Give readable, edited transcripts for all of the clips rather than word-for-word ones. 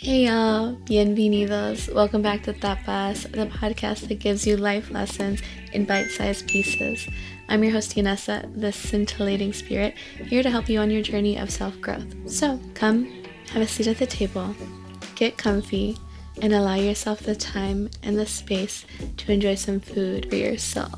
Hey y'all, bienvenidos. Welcome back to Tapas, the podcast that gives you life lessons in bite-sized pieces. I'm your host, Yanessa, the scintillating spirit, here to help you on your journey of self-growth. So come, have a seat at the table, get comfy, and allow yourself the time and the space to enjoy some food for your soul.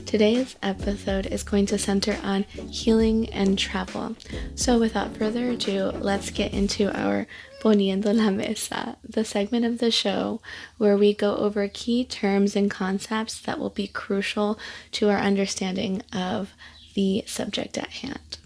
Today's episode is going to center on healing and travel. So without further ado, let's get into our Poniendo la Mesa, the segment of the show where we go over key terms and concepts that will be crucial to our understanding of the subject at hand.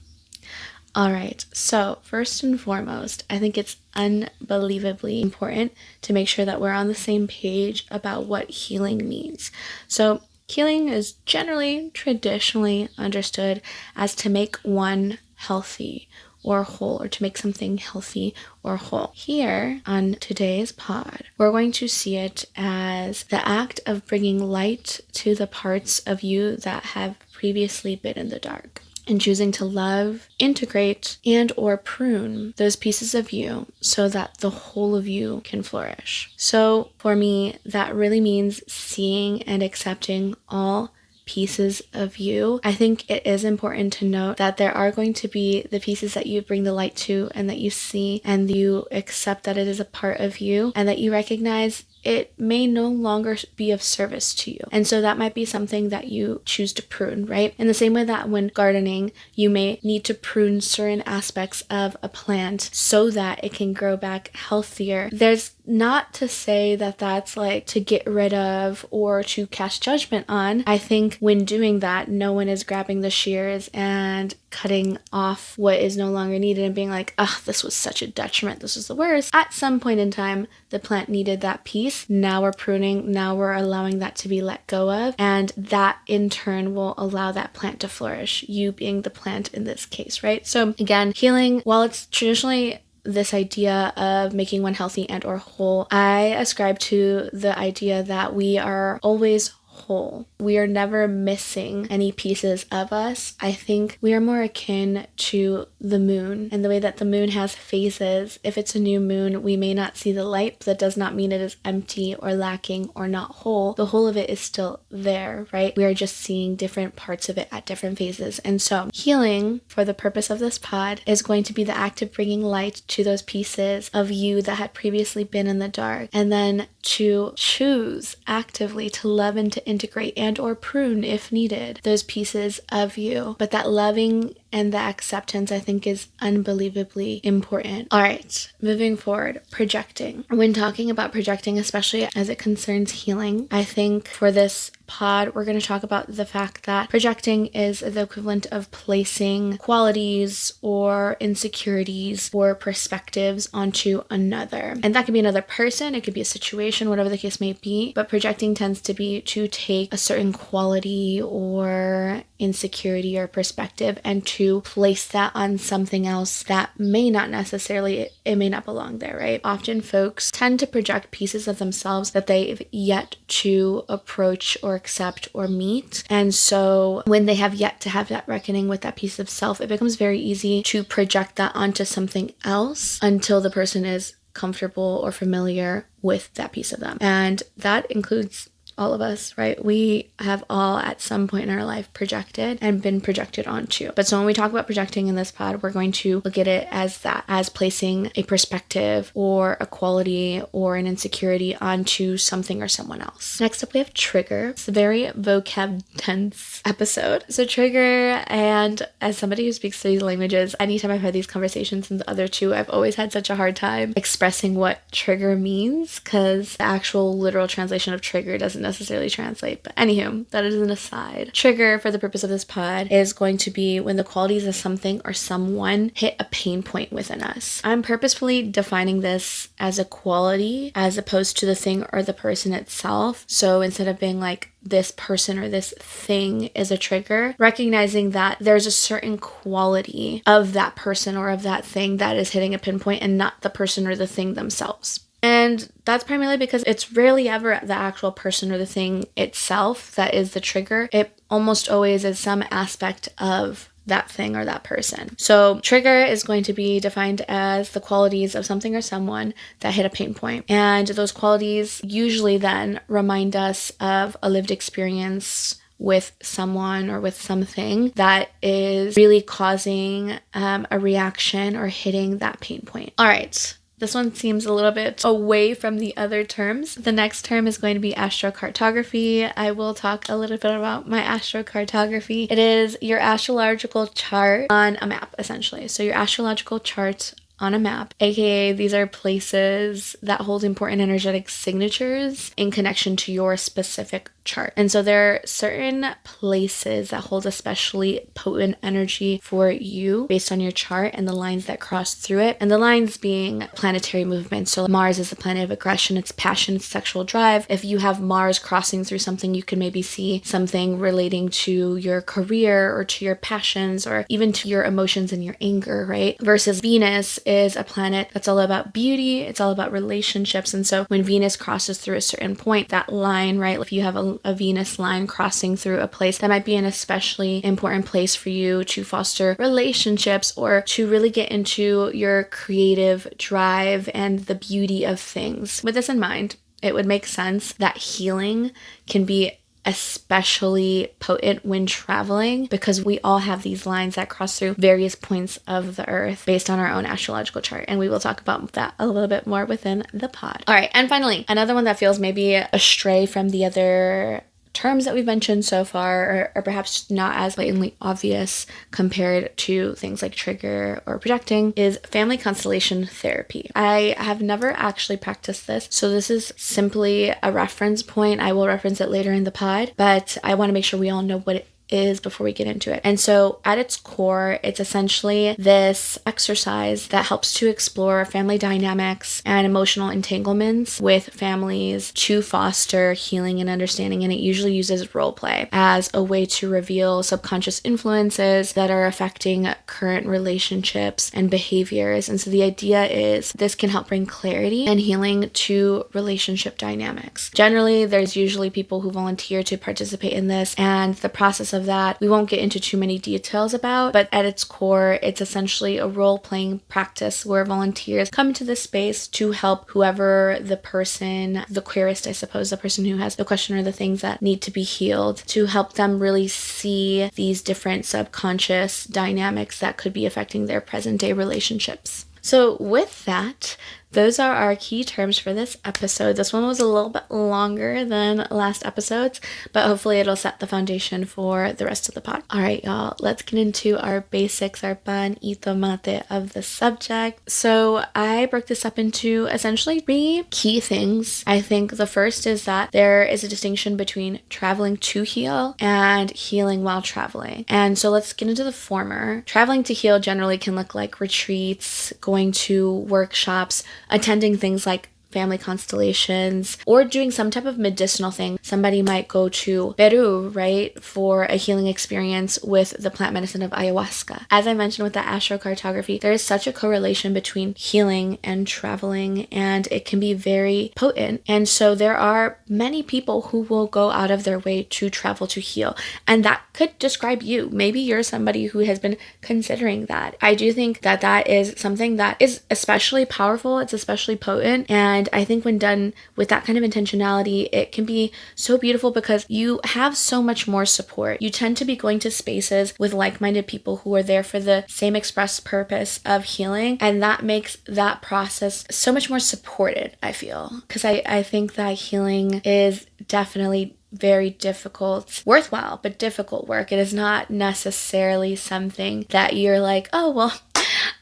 All right, so first and foremost, I think it's unbelievably important to make sure that we're on the same page about what healing means. So healing is traditionally understood as to make one healthy or whole, or to make something healthy or whole. Here on today's pod, we're going to see it as the act of bringing light to the parts of you that have previously been in the dark, and choosing to love, integrate, and or prune those pieces of you so that the whole of you can flourish. So for me, that really means seeing and accepting all pieces of you. I think it is important to note that there are going to be the pieces that you bring the light to and that you see and you accept that it is a part of you and that you recognize it may no longer be of service to you. And so that might be something that you choose to prune, right? In the same way that when gardening, you may need to prune certain aspects of a plant so that it can grow back healthier. There's not to say that that's like to get rid of or to cast judgment on. I think when doing that, no one is grabbing the shears and cutting off what is no longer needed and being like, this was such a detriment, this was the worst. At some point in time, the plant needed that piece. Now we're pruning, now we're allowing that to be let go of, and that in turn will allow that plant to flourish, you being the plant in this case, right? So again, healing, while it's traditionally this idea of making one healthy and or whole, I ascribe to the idea that we are always whole. We are never missing any pieces of us. I think we are more akin to the moon and the way that the moon has phases. If it's a new moon, we may not see the light, but that does not mean it is empty or lacking or not whole. The whole of it is still there, right? We are just seeing different parts of it at different phases. And so healing, for the purpose of this pod, is going to be the act of bringing light to those pieces of you that had previously been in the dark, and then to choose actively to love and to integrate and or prune if needed those pieces of you. But that loving and the acceptance, I think, is unbelievably important. All right, moving forward, projecting. When talking about projecting, especially as it concerns healing, I think for this pod, we're going to talk about the fact that projecting is the equivalent of placing qualities or insecurities or perspectives onto another. And that could be another person, it could be a situation, whatever the case may be, but projecting tends to be to take a certain quality or insecurity or perspective and to place that on something else that may not necessarily, it may not belong there, right? Often folks tend to project pieces of themselves that they've yet to approach or accept or meet. And so when they have yet to have that reckoning with that piece of self, it becomes very easy to project that onto something else until the person is comfortable or familiar with that piece of them. And that includes all of us, right? We have all at some point in our life projected and been projected onto. But so when we talk about projecting in this pod, we're going to look at it as that, as placing a perspective or a quality or an insecurity onto something or someone else. Next up, we have trigger. It's a very vocab dense episode. So trigger, and as somebody who speaks these languages, anytime I've had these conversations and the other two, I've always had such a hard time expressing what trigger means because the actual literal translation of trigger doesn't necessarily translate. But anywho, that is an aside. Trigger, for the purpose of this pod, is going to be when the qualities of something or someone hit a pain point within us. I'm purposefully defining this as a quality as opposed to the thing or the person itself. So instead of being like this person or this thing is a trigger, recognizing that there's a certain quality of that person or of that thing that is hitting a pinpoint and not the person or the thing themselves. And that's primarily because it's rarely ever the actual person or the thing itself that is the trigger. It almost always is some aspect of that thing or that person. So trigger is going to be defined as the qualities of something or someone that hit a pain point. And those qualities usually then remind us of a lived experience with someone or with something that is really causing a reaction or hitting that pain point. All right. This one seems a little bit away from the other terms. The next term is going to be astrocartography. I will talk a little bit about my astrocartography. It is your astrological chart on a map, essentially. So your astrological chart on a map, aka these are places that hold important energetic signatures in connection to your specific chart. And so there are certain places that hold especially potent energy for you based on your chart and the lines that cross through it. And the lines being planetary movements. So Mars is the planet of aggression, it's passion, it's sexual drive. If you have Mars crossing through something, you can maybe see something relating to your career or to your passions or even to your emotions and your anger, right? Versus Venus is a planet that's all about beauty, it's all about relationships. And so when Venus crosses through a certain point, that line, right? If you have a Venus line crossing through a place, that might be an especially important place for you to foster relationships or to really get into your creative drive and the beauty of things. With this in mind, it would make sense that healing can be especially potent when traveling because we all have these lines that cross through various points of the earth based on our own astrological chart. And we will talk about that a little bit more within the pod. All right. And finally, another one that feels maybe astray from the other terms that we've mentioned so far, or perhaps not as blatantly obvious compared to things like trigger or projecting, is family constellation therapy. I have never actually practiced this, so this is simply a reference point. I will reference it later in the pod, but I want to make sure we all know what it is before we get into it. And so at its core, it's essentially this exercise that helps to explore family dynamics and emotional entanglements with families to foster healing and understanding. And it usually uses role play as a way to reveal subconscious influences that are affecting current relationships and behaviors. And so the idea is this can help bring clarity and healing to relationship dynamics. Generally, there's usually people who volunteer to participate in this, and the process of that we won't get into too many details about, but at its core, it's essentially a role-playing practice where volunteers come into this space to help whoever the person, the queerist, I suppose, the person who has the question or the things that need to be healed, to help them really see these different subconscious dynamics that could be affecting their present-day relationships. So with that, those are our key terms for this episode. This one was a little bit longer than last episode's, but hopefully it'll set the foundation for the rest of the pod. All right, y'all, let's get into our basics, our pan y tomate of the subject. So I broke this up into essentially 3 key things. I think the first is that there is a distinction between traveling to heal and healing while traveling. And so let's get into the former. Traveling to heal generally can look like retreats, going to workshops, attending things like family constellations, or doing some type of medicinal thing. Somebody might go to Peru, right, for a healing experience with the plant medicine of ayahuasca. As I mentioned with the astrocartography, there is such a correlation between healing and traveling, and it can be very potent. And so there are many people who will go out of their way to travel to heal, and that could describe you. Maybe you're somebody who has been considering that. I do think that that is something that is especially powerful. It's especially potent, and I think when done with that kind of intentionality, it can be so beautiful because you have so much more support. You tend to be going to spaces with like-minded people who are there for the same express purpose of healing, and that makes that process so much more supported, I feel. Because I think that healing is definitely very difficult, worthwhile, but difficult work. It is not necessarily something that you're like, oh, well,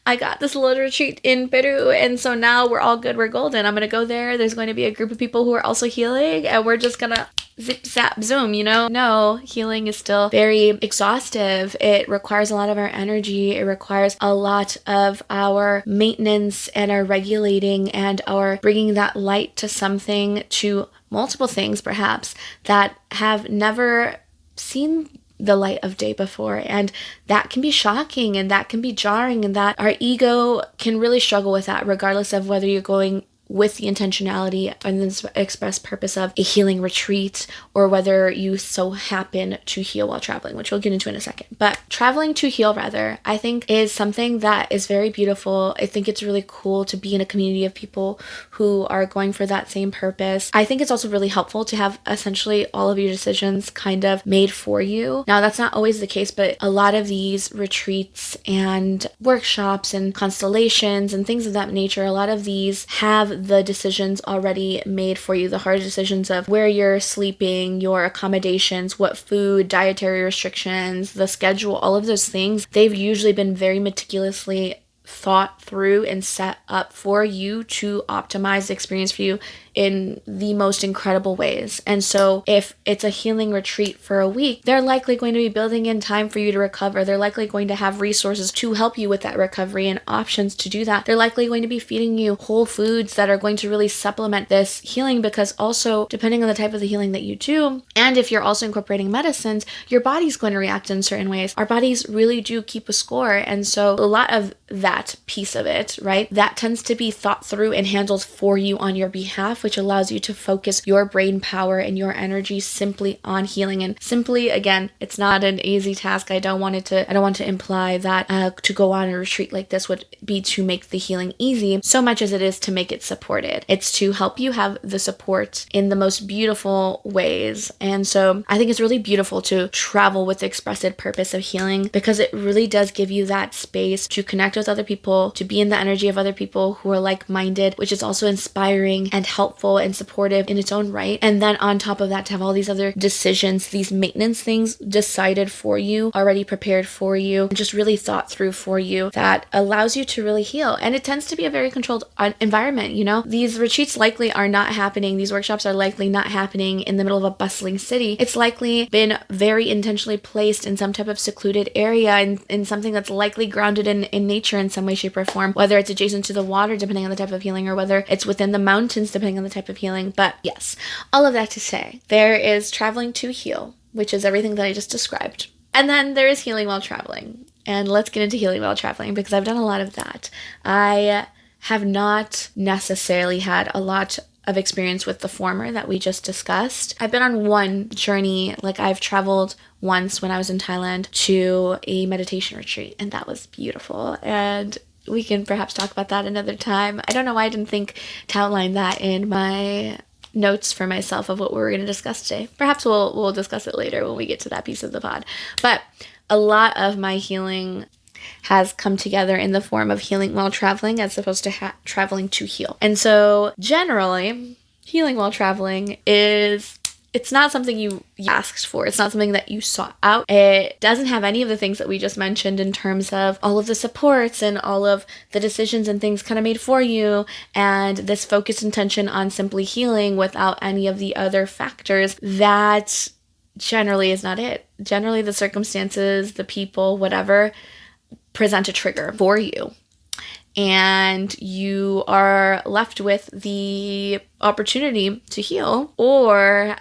I got this little retreat in Peru, and so now we're all good, we're golden. I'm going to go there. There's going to be a group of people who are also healing, and we're just going to zip, zap, zoom, you know? No, healing is still very exhaustive. It requires a lot of our energy. It requires a lot of our maintenance and our regulating and our bringing that light to something, to multiple things perhaps, that have never seen the light of day before. And that can be shocking, and that can be jarring, and that our ego can really struggle with that, regardless of whether you're going with the intentionality and the express purpose of a healing retreat, or whether you so happen to heal while traveling, which we'll get into in a second. But traveling to heal, rather, I think is something that is very beautiful. I think it's really cool to be in a community of people who are going for that same purpose. I think it's also really helpful to have essentially all of your decisions kind of made for you. Now, that's not always the case, but a lot of these retreats and workshops and constellations and things of that nature, a lot of these have the decisions already made for you. The hard decisions of where you're sleeping, your accommodations, what food, dietary restrictions, the schedule, all of those things, they've usually been very meticulously thought through and set up for you to optimize the experience for you in the most incredible ways. And so if it's a healing retreat for a week, they're likely going to be building in time for you to recover. They're likely going to have resources to help you with that recovery and options to do that. They're likely going to be feeding you whole foods that are going to really supplement this healing, because also depending on the type of the healing that you do, and if you're also incorporating medicines, your body's going to react in certain ways. Our bodies really do keep a score. And so a lot of that piece of it, right, that tends to be thought through and handled for you on your behalf, which allows you to focus your brain power and your energy simply on healing. And simply, again, it's not an easy task. I don't want to imply that to go on a retreat like this would be to make the healing easy, so much as it is to make it supported. It's to help you have the support in the most beautiful ways. And so I think it's really beautiful to travel with the expressed purpose of healing, because it really does give you that space to connect with other people, to be in the energy of other people who are like-minded, which is also inspiring and helpful and supportive in its own right. And then on top of that, to have all these other decisions, these maintenance things decided for you, already prepared for you, and just really thought through for you, that allows you to really heal. And it tends to be a very controlled environment, you know? These retreats likely are not happening, these workshops are likely not happening in the middle of a bustling city. It's likely been very intentionally placed in some type of secluded area, in something that's likely grounded in nature in some way, shape, or form, whether it's adjacent to the water, depending on the type of healing, or whether it's within the mountains, depending on the type of healing. But yes, all of that to say, there is traveling to heal, which is everything that I just described. And then there is healing while traveling. And let's get into healing while traveling, because I've done a lot of that. I have not necessarily had a lot of experience with the former that we just discussed. I've been on one journey, like I've traveled once when I was in Thailand to a meditation retreat, and that was beautiful. And we can perhaps talk about that another time. I don't know why I didn't think to outline that in my notes for myself of what we were going to discuss today. Perhaps we'll discuss it later when we get to that piece of the pod. But a lot of my healing has come together in the form of healing while traveling, as opposed to traveling to heal. And so generally, healing while traveling it's not something you asked for. It's not something that you sought out. It doesn't have any of the things that we just mentioned in terms of all of the supports and all of the decisions and things kind of made for you, and this focused intention on simply healing without any of the other factors. That generally is not it. Generally, the circumstances, the people, whatever, present a trigger for you. And you are left with the opportunity to heal, or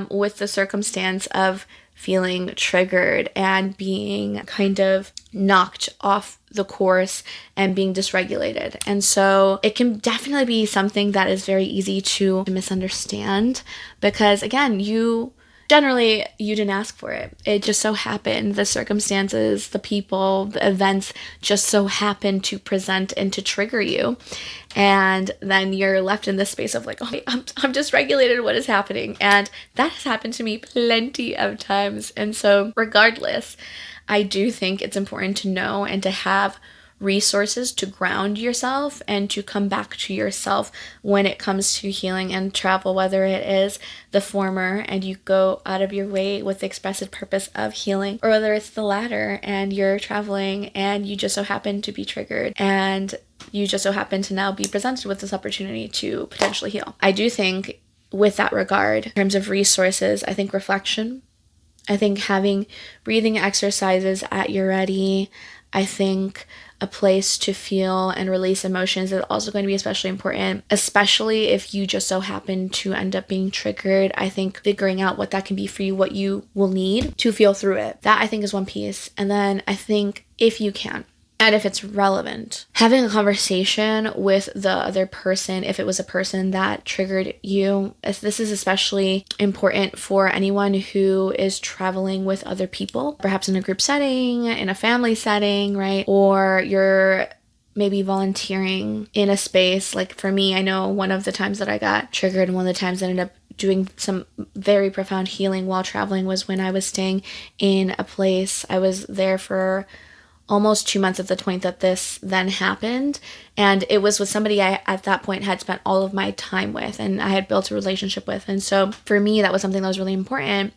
with the circumstance of feeling triggered and being kind of knocked off the course and being dysregulated. And so it can definitely be something that is very easy to misunderstand, because again, you didn't ask for it. It just so happened. The circumstances, the people, the events just so happen to present and to trigger you. And then you're left in this space of like, oh, I'm dysregulated. What is happening? And that has happened to me plenty of times. And so regardless, I do think it's important to know and to have resources to ground yourself and to come back to yourself when it comes to healing and travel, whether it is the former and you go out of your way with the expressive purpose of healing, or whether it's the latter and you're traveling and you just so happen to be triggered and you just so happen to now be presented with this opportunity to potentially heal. I do think with that regard, in terms of resources, I think reflection, I think having breathing exercises at your ready, I think a place to feel and release emotions is also going to be especially important, especially if you just so happen to end up being triggered. I think figuring out what that can be for you, what you will need to feel through it. That I think is one piece. And then I think if you can, and if it's relevant. Having a conversation with the other person, if it was a person that triggered you, this is especially important for anyone who is traveling with other people, perhaps in a group setting, in a family setting, right? Or you're maybe volunteering in a space. Like for me, I know one of the times that I got triggered and one of the times I ended up doing some very profound healing while traveling was when I was staying in a place. I was there for almost 2 months at the point that this then happened. And it was with somebody I, at that point, had spent all of my time with and I had built a relationship with. And so for me, that was something that was really important.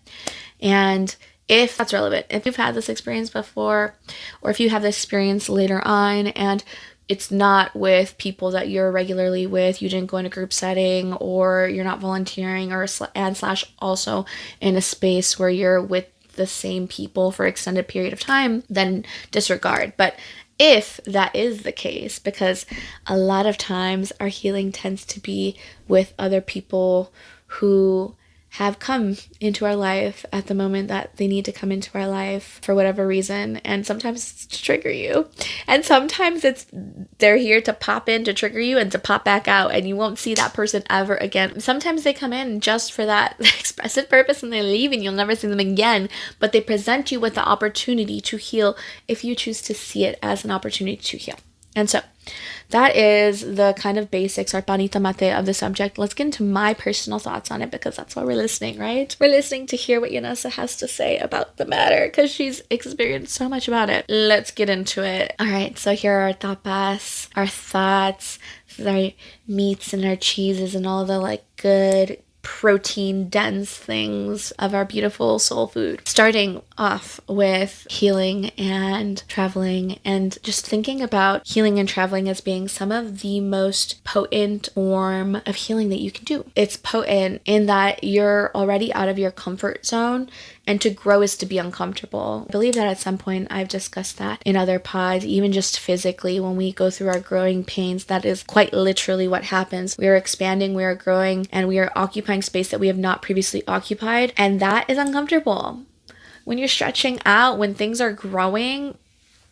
And if that's relevant, if you've had this experience before, or if you have this experience later on and it's not with people that you're regularly with, you didn't go in a group setting, or you're not volunteering, or and slash also in a space where you're with the same people for extended period of time, then disregard. But if that is the case, because a lot of times our healing tends to be with other people who have come into our life at the moment that they need to come into our life for whatever reason. And sometimes it's to trigger you. And sometimes they're here to pop in to trigger you and to pop back out, and you won't see that person ever again. Sometimes they come in just for that expressive purpose and they leave and you'll never see them again. But they present you with the opportunity to heal if you choose to see it as an opportunity to heal. And so that is the kind of basics, our panita mate of the subject. Let's get into my personal thoughts on it, because that's why we're listening, right? We're listening to hear what Yanessa has to say about the matter, because she's experienced so much about it. Let's get into it. All right, so here are our tapas, our thoughts, our meats and our cheeses and all the like good protein dense things of our beautiful soul food. Starting off with healing and traveling, and just thinking about healing and traveling as being some of the most potent form of healing that you can do. It's potent in that you're already out of your comfort zone, and to grow is to be uncomfortable. I believe that at some point I've discussed that in other pods, even just physically when we go through our growing pains, that is quite literally what happens. We are expanding, we are growing, and we are occupying space that we have not previously occupied, and that is uncomfortable. When you're stretching out, when things are growing,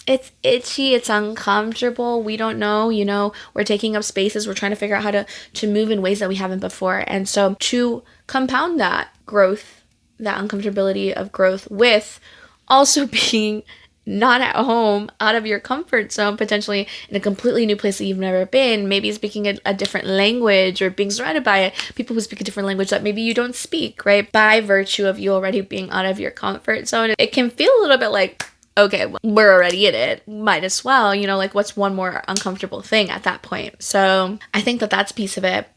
it's itchy, it's uncomfortable. We don't know, we're taking up spaces, we're trying to figure out how to move in ways that we haven't before. And so to compound that growth, that uncomfortability of growth, with also being not at home, out of your comfort zone, potentially in a completely new place that you've never been, maybe speaking a different language, or being surrounded by people who speak a different language that maybe you don't speak, right? By virtue of you already being out of your comfort zone, it can feel a little bit like, okay, well, we're already in it, might as well, like what's one more uncomfortable thing at that point? So I think that that's a piece of it.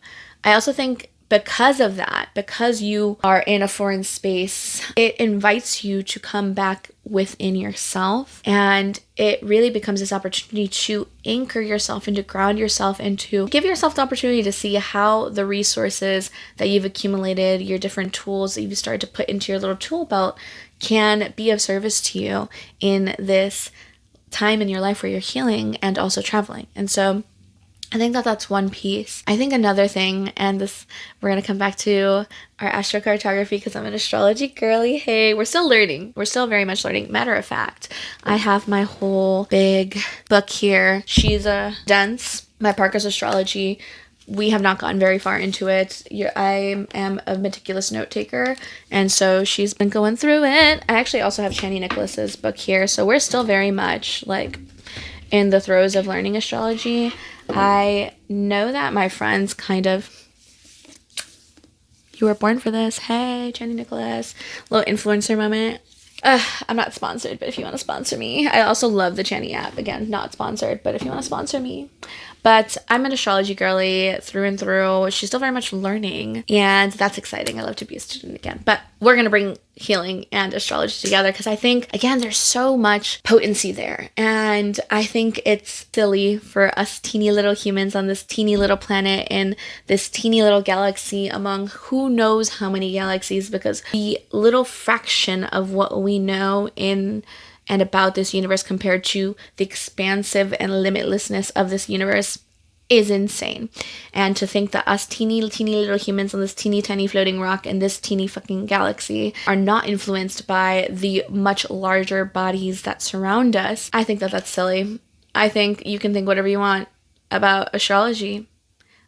I also think because of that, because you are in a foreign space, it invites you to come back within yourself, and it really becomes this opportunity to anchor yourself and to ground yourself and to give yourself the opportunity to see how the resources that you've accumulated, your different tools that you've started to put into your little tool belt, can be of service to you in this time in your life where you're healing and also traveling. And so I think that that's one piece. I think another thing, and this, we're going to come back to our astrocartography because I'm an astrology girly. Hey, we're still learning. We're still very much learning. Matter of fact, I have my whole big book here. She's a dense, my Parker's astrology. We have not gotten very far into it. I am a meticulous note taker, and so she's been going through it. I actually also have Chani Nicholas's book here, so we're still very much like in the throes of learning astrology. I know that my friends kind of, you were born for this. Hey, Jenny Nicholas. Little influencer moment. I'm not sponsored, but if you want to sponsor me. I also love the Chani app. Again, not sponsored, but if you want to sponsor me. But I'm an astrology girly through and through. She's still very much learning, and that's exciting. I love to be a student again. But we're going to bring healing and astrology together because I think, again, there's so much potency there. And I think it's silly for us teeny little humans on this teeny little planet in this teeny little galaxy among who knows how many galaxies, because the little fraction of what we know in and about this universe compared to the expansive and limitlessness of this universe is insane. And to think that us teeny little humans on this teeny tiny floating rock in this teeny fucking galaxy are not influenced by the much larger bodies that surround us, I think that that's silly. I think you can think whatever you want about astrology,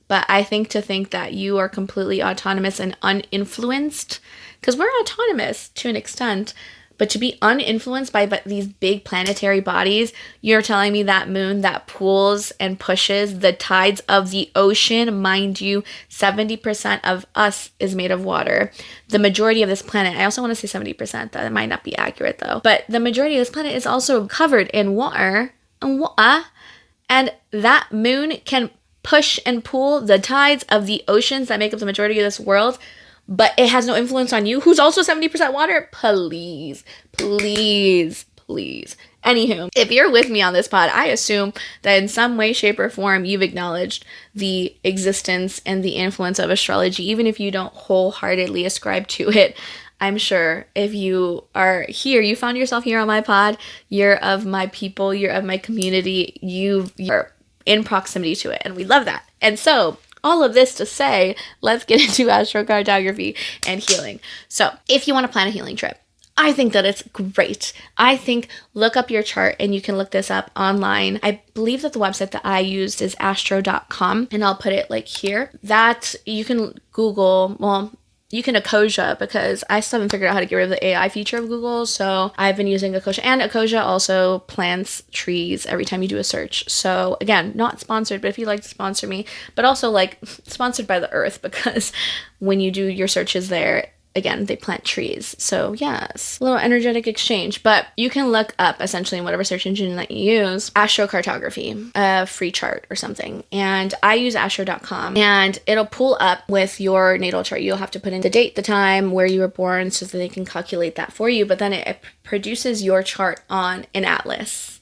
but I think to think that you are completely autonomous and uninfluenced, because we're autonomous to an extent, but to be uninfluenced by these big planetary bodies, you're telling me that moon that pulls and pushes the tides of the ocean, mind you, 70% of us is made of water. The majority of this planet, I also want to say 70%, that might not be accurate though, but the majority of this planet is also covered in water, and that moon can push and pull the tides of the oceans that make up the majority of this world, but it has no influence on you, who's also 70% water? Please. Anywho, if you're with me on this pod, I assume that in some way, shape, or form, you've acknowledged the existence and the influence of astrology, even if you don't wholeheartedly ascribe to it. I'm sure if you are here, you found yourself here on my pod, you're of my people, you're of my community, you're in proximity to it, and we love that. And so, all of this to say, let's get into astrocartography and healing. So, if you want to plan a healing trip, I think that it's great. I think look up your chart, and you can look this up online. I believe that the website that I used is astro.com, and I'll put it like here. That you can Google, you can Ecosia, because I still haven't figured out how to get rid of the AI feature of Google, so I've been using Ecosia. And Ecosia also plants trees every time you do a search. So again, not sponsored, but if you'd like to sponsor me, but also like sponsored by the earth, because when you do your searches there, again, they plant trees. So yes, a little energetic exchange. But you can look up, essentially in whatever search engine that you use, astrocartography, a free chart or something. And I use astro.com, and it'll pull up with your natal chart. You'll have to put in the date, the time, where you were born, so that they can calculate that for you. But then it produces your chart on an atlas.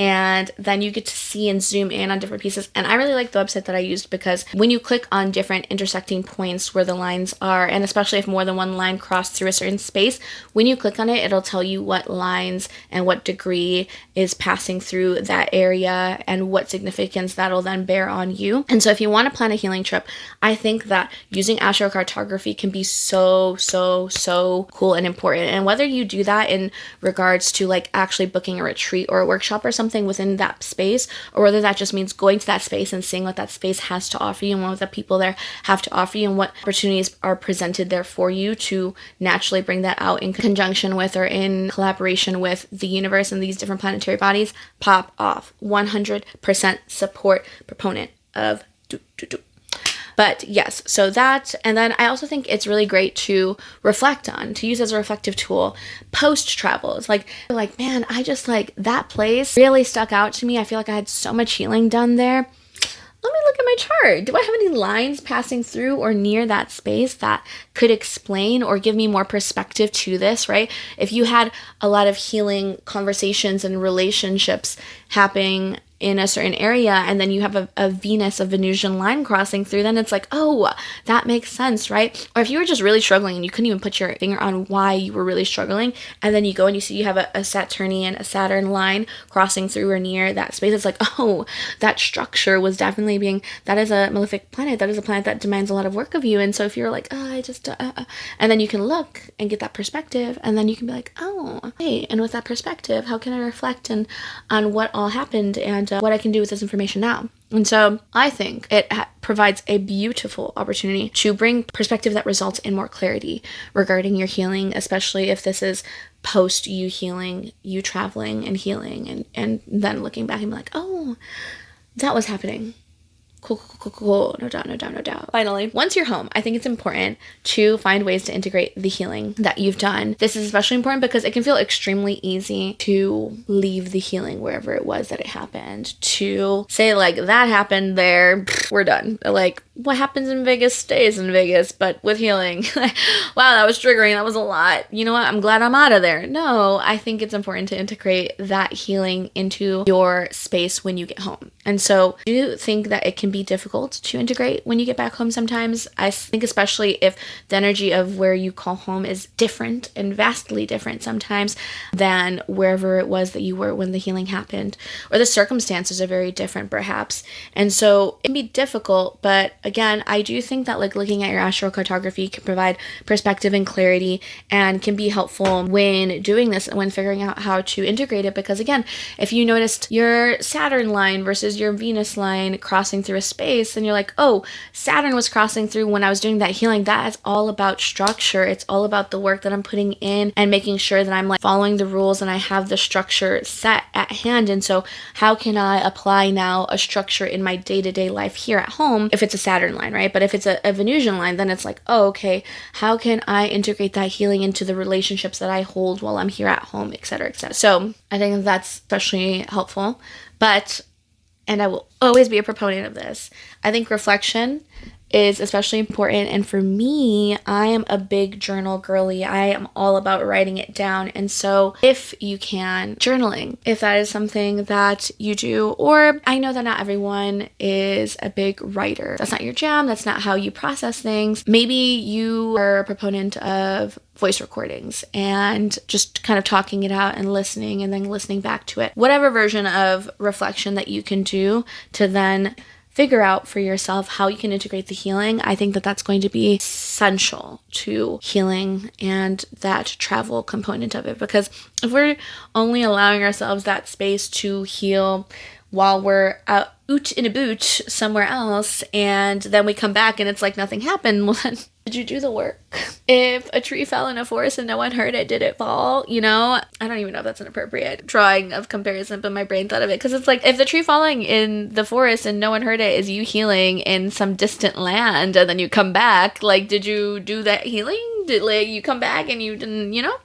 And then you get to see and zoom in on different pieces. And I really like the website that I used, because when you click on different intersecting points where the lines are, and especially if more than one line crossed through a certain space, when you click on it, it'll tell you what lines and what degree is passing through that area and what significance that'll then bear on you. And so if you want to plan a healing trip, I think that using astrocartography can be so cool and important. And whether you do that in regards to like actually booking a retreat or a workshop or something within that space, or whether that just means going to that space and seeing what that space has to offer you and what the people there have to offer you and what opportunities are presented there for you to naturally bring that out in conjunction with or in collaboration with the universe and these different planetary bodies, pop off. 100% support proponent of But yes, so that, and then I also think it's really great to reflect on, to use as a reflective tool, post travels. Like, man, I just like, that place really stuck out to me. I feel like I had so much healing done there. Let me look at my chart. Do I have any lines passing through or near that space that could explain or give me more perspective to this, right? If you had a lot of healing conversations and relationships happening in a certain area, and then you have a Venusian line crossing through, then it's like, oh, that makes sense, right? Or if you were just really struggling and you couldn't even put your finger on why you were really struggling, and then you go and you see you have a Saturn line crossing through or near that space, it's like, oh, that structure was definitely that is a malefic planet, that is a planet that demands a lot of work of you. And so if you're like, oh, I just, and then you can look and get that perspective, and then you can be like, oh, hey, and with that perspective, how can I reflect on what all happened and what I can do with this information now? And so I think it provides a beautiful opportunity to bring perspective that results in more clarity regarding your healing, especially if this is post you healing, you traveling and healing, and then looking back and be like, oh, that was happening. Cool. No doubt. Finally, once you're home, I think it's important to find ways to integrate the healing that you've done. This is especially important because it can feel extremely easy to leave the healing wherever it was that it happened. To say like, that happened there, we're done. Like, what happens in Vegas stays in Vegas, but with healing, wow, that was triggering. That was a lot. You know what? I'm glad I'm out of there. No, I think it's important to integrate that healing into your space when you get home. And so I do think that it can be difficult to integrate when you get back home sometimes. I think especially if the energy of where you call home is different and vastly different sometimes than wherever it was that you were when the healing happened, or the circumstances are very different perhaps. And so it can be difficult, but again, I do think that like looking at your astral cartography can provide perspective and clarity and can be helpful when doing this and when figuring out how to integrate it. Because again, if you noticed your Saturn line versus your Venus line crossing through a space and you're like, oh, Saturn was crossing through when I was doing that healing, that is all about structure. It's all about the work that I'm putting in and making sure that I'm like following the rules and I have the structure set at hand. And so how can I apply now a structure in my day-to-day life here at home if it's a Saturn line, right? But if it's a Venusian line, then it's like, oh, okay, how can I integrate that healing into the relationships that I hold while I'm here at home, etc., etc. So I think that's especially helpful. But, and I will always be a proponent of this, I think reflection is especially important. And for me, I am a big journal girly. I am all about writing it down. And so if you can, journaling, if that is something that you do, or I know that not everyone is a big writer. That's not your jam. That's not how you process things. Maybe you are a proponent of voice recordings and just kind of talking it out and listening and then listening back to it. Whatever version of reflection that you can do to then figure out for yourself how you can integrate the healing. I think that that's going to be essential to healing and that travel component of it. Because if we're only allowing ourselves that space to heal while we're out in a boot somewhere else, and then we come back and it's like nothing happened, well then, did you do the work? If a tree fell in a forest and no one heard it, did it fall? You know, I don't even know if that's an appropriate drawing of comparison, but my brain thought of it because it's like if the tree falling in the forest and no one heard it is you healing in some distant land and then you come back, like did you do that healing? Did like you come back and you didn't, you know?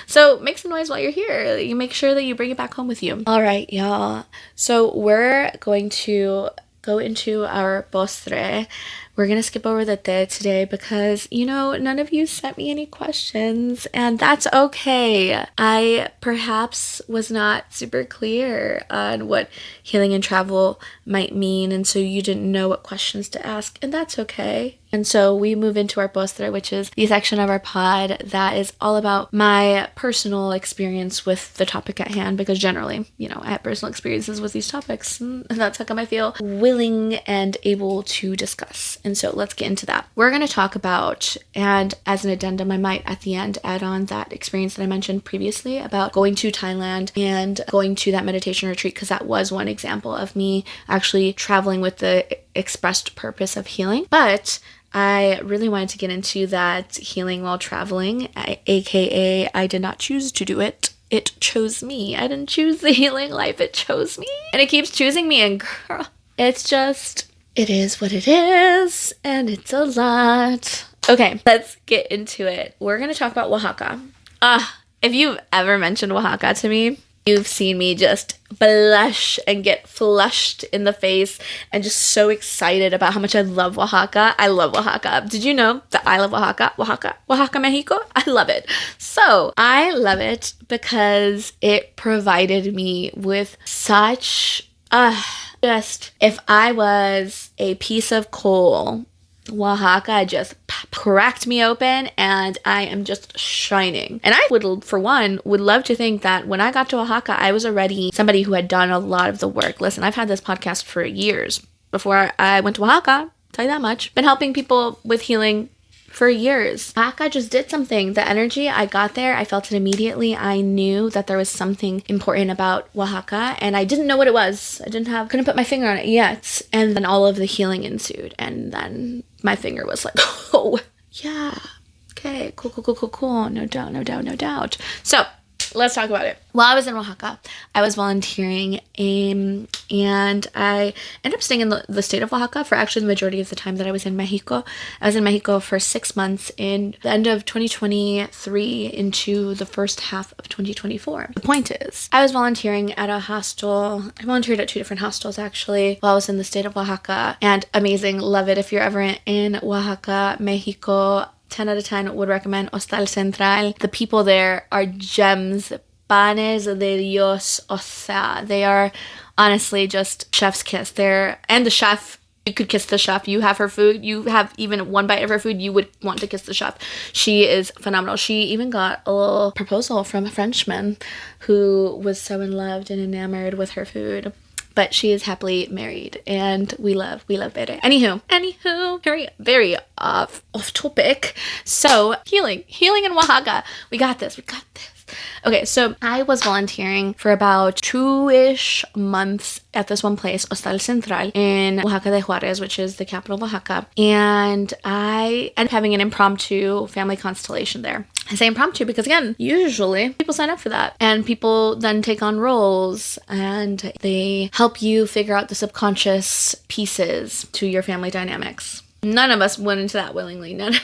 So make some noise while you're here. You make sure that you bring it back home with you. All right, y'all. So we're going to go into our postre. We're going to skip over the te today because, you know, none of you sent me any questions, and that's okay. I perhaps was not super clear on what healing and travel might mean, and so you didn't know what questions to ask, and that's okay. And so we move into our postre, which is the section of our pod that is all about my personal experience with the topic at hand, because generally, you know, I have personal experiences with these topics, and that's how come I feel willing and able to discuss. And so let's get into that. We're going to talk about, and as an addendum, I might at the end add on that experience that I mentioned previously about going to Thailand and going to that meditation retreat, because that was one example of me actually traveling with the expressed purpose of healing. But I really wanted to get into that healing while traveling, aka I did not choose to do it. It chose me. I didn't choose the healing life. It chose me. And it keeps choosing me. And girl, it's just, it is what it is. And it's a lot. Okay, let's get into it. We're going to talk about Oaxaca. If you've ever mentioned Oaxaca to me, you've seen me just blush and get flushed in the face and just so excited about how much I love Oaxaca. I love Oaxaca. Did you know that I love Oaxaca? Oaxaca, Mexico? I love it. So I love it because it provided me with such, just, if I was a piece of coal, Oaxaca just cracked me open and I am just shining. And I would, for one, would love to think that when I got to Oaxaca, I was already somebody who had done a lot of the work. Listen, I've had this podcast for years before I went to Oaxaca, tell you that much. Been helping people with healing for years. Oaxaca just did something. The energy, I got there, I felt it immediately. I knew that there was something important about Oaxaca and I didn't know what it was. Couldn't put my finger on it yet. And then all of the healing ensued. And then my finger was like, oh, yeah. Okay, cool. No doubt. So let's talk about it. While I was in Oaxaca, I was volunteering and I ended up staying in the state of Oaxaca for actually the majority of the time that I was in Mexico. I was in Mexico for 6 months in the end of 2023 into the first half of 2024. The point is, I was volunteering at a hostel. I volunteered at 2 different hostels actually while I was in the state of Oaxaca, and amazing, love it. If you're ever in Oaxaca, Mexico, 10 out of 10 would recommend Hostal Central. The people there are gems, panes de Dios. O sea, they are honestly just chef's kiss. And the chef, you could kiss the chef. You have her food. You have even one bite of her food, you would want to kiss the chef. She is phenomenal. She even got a little proposal from a Frenchman who was so in love and enamored with her food. But she is happily married, and we love Bere. Anywho, very off topic. So healing in Oaxaca. We got this. Okay, so I was volunteering for about 2-ish months at this one place, Hostal Central, in Oaxaca de Juarez, which is the capital of Oaxaca. And I ended up having an impromptu family constellation there. I say impromptu because, again, usually people sign up for that. And people then take on roles and they help you figure out the subconscious pieces to your family dynamics. None of us went into that willingly. We went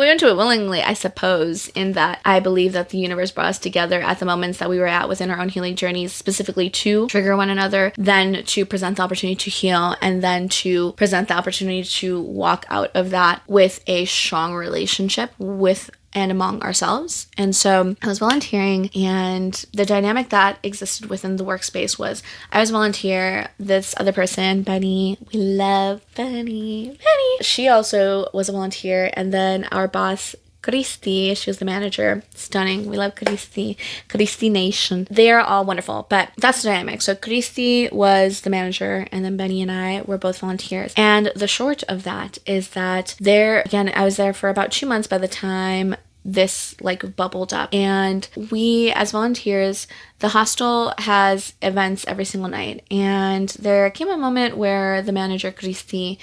into it willingly, I suppose, in that I believe that the universe brought us together at the moments that we were at within our own healing journeys, specifically to trigger one another, then to present the opportunity to heal, and then to present the opportunity to walk out of that with a strong relationship with and among ourselves. And so I was volunteering, and the dynamic that existed within the workspace was I was volunteer, this other person, Benny, we love Benny. She also was a volunteer, and then our boss, Christy, she was the manager. Stunning. We love Christy. Christy Nation. They are all wonderful, but that's the dynamic. So Christy was the manager, and then Benny and I were both volunteers. And the short of that is that I was there for about 2 months by the time this bubbled up. And we, as volunteers, the hostel has events every single night. And there came a moment where the manager, Christy,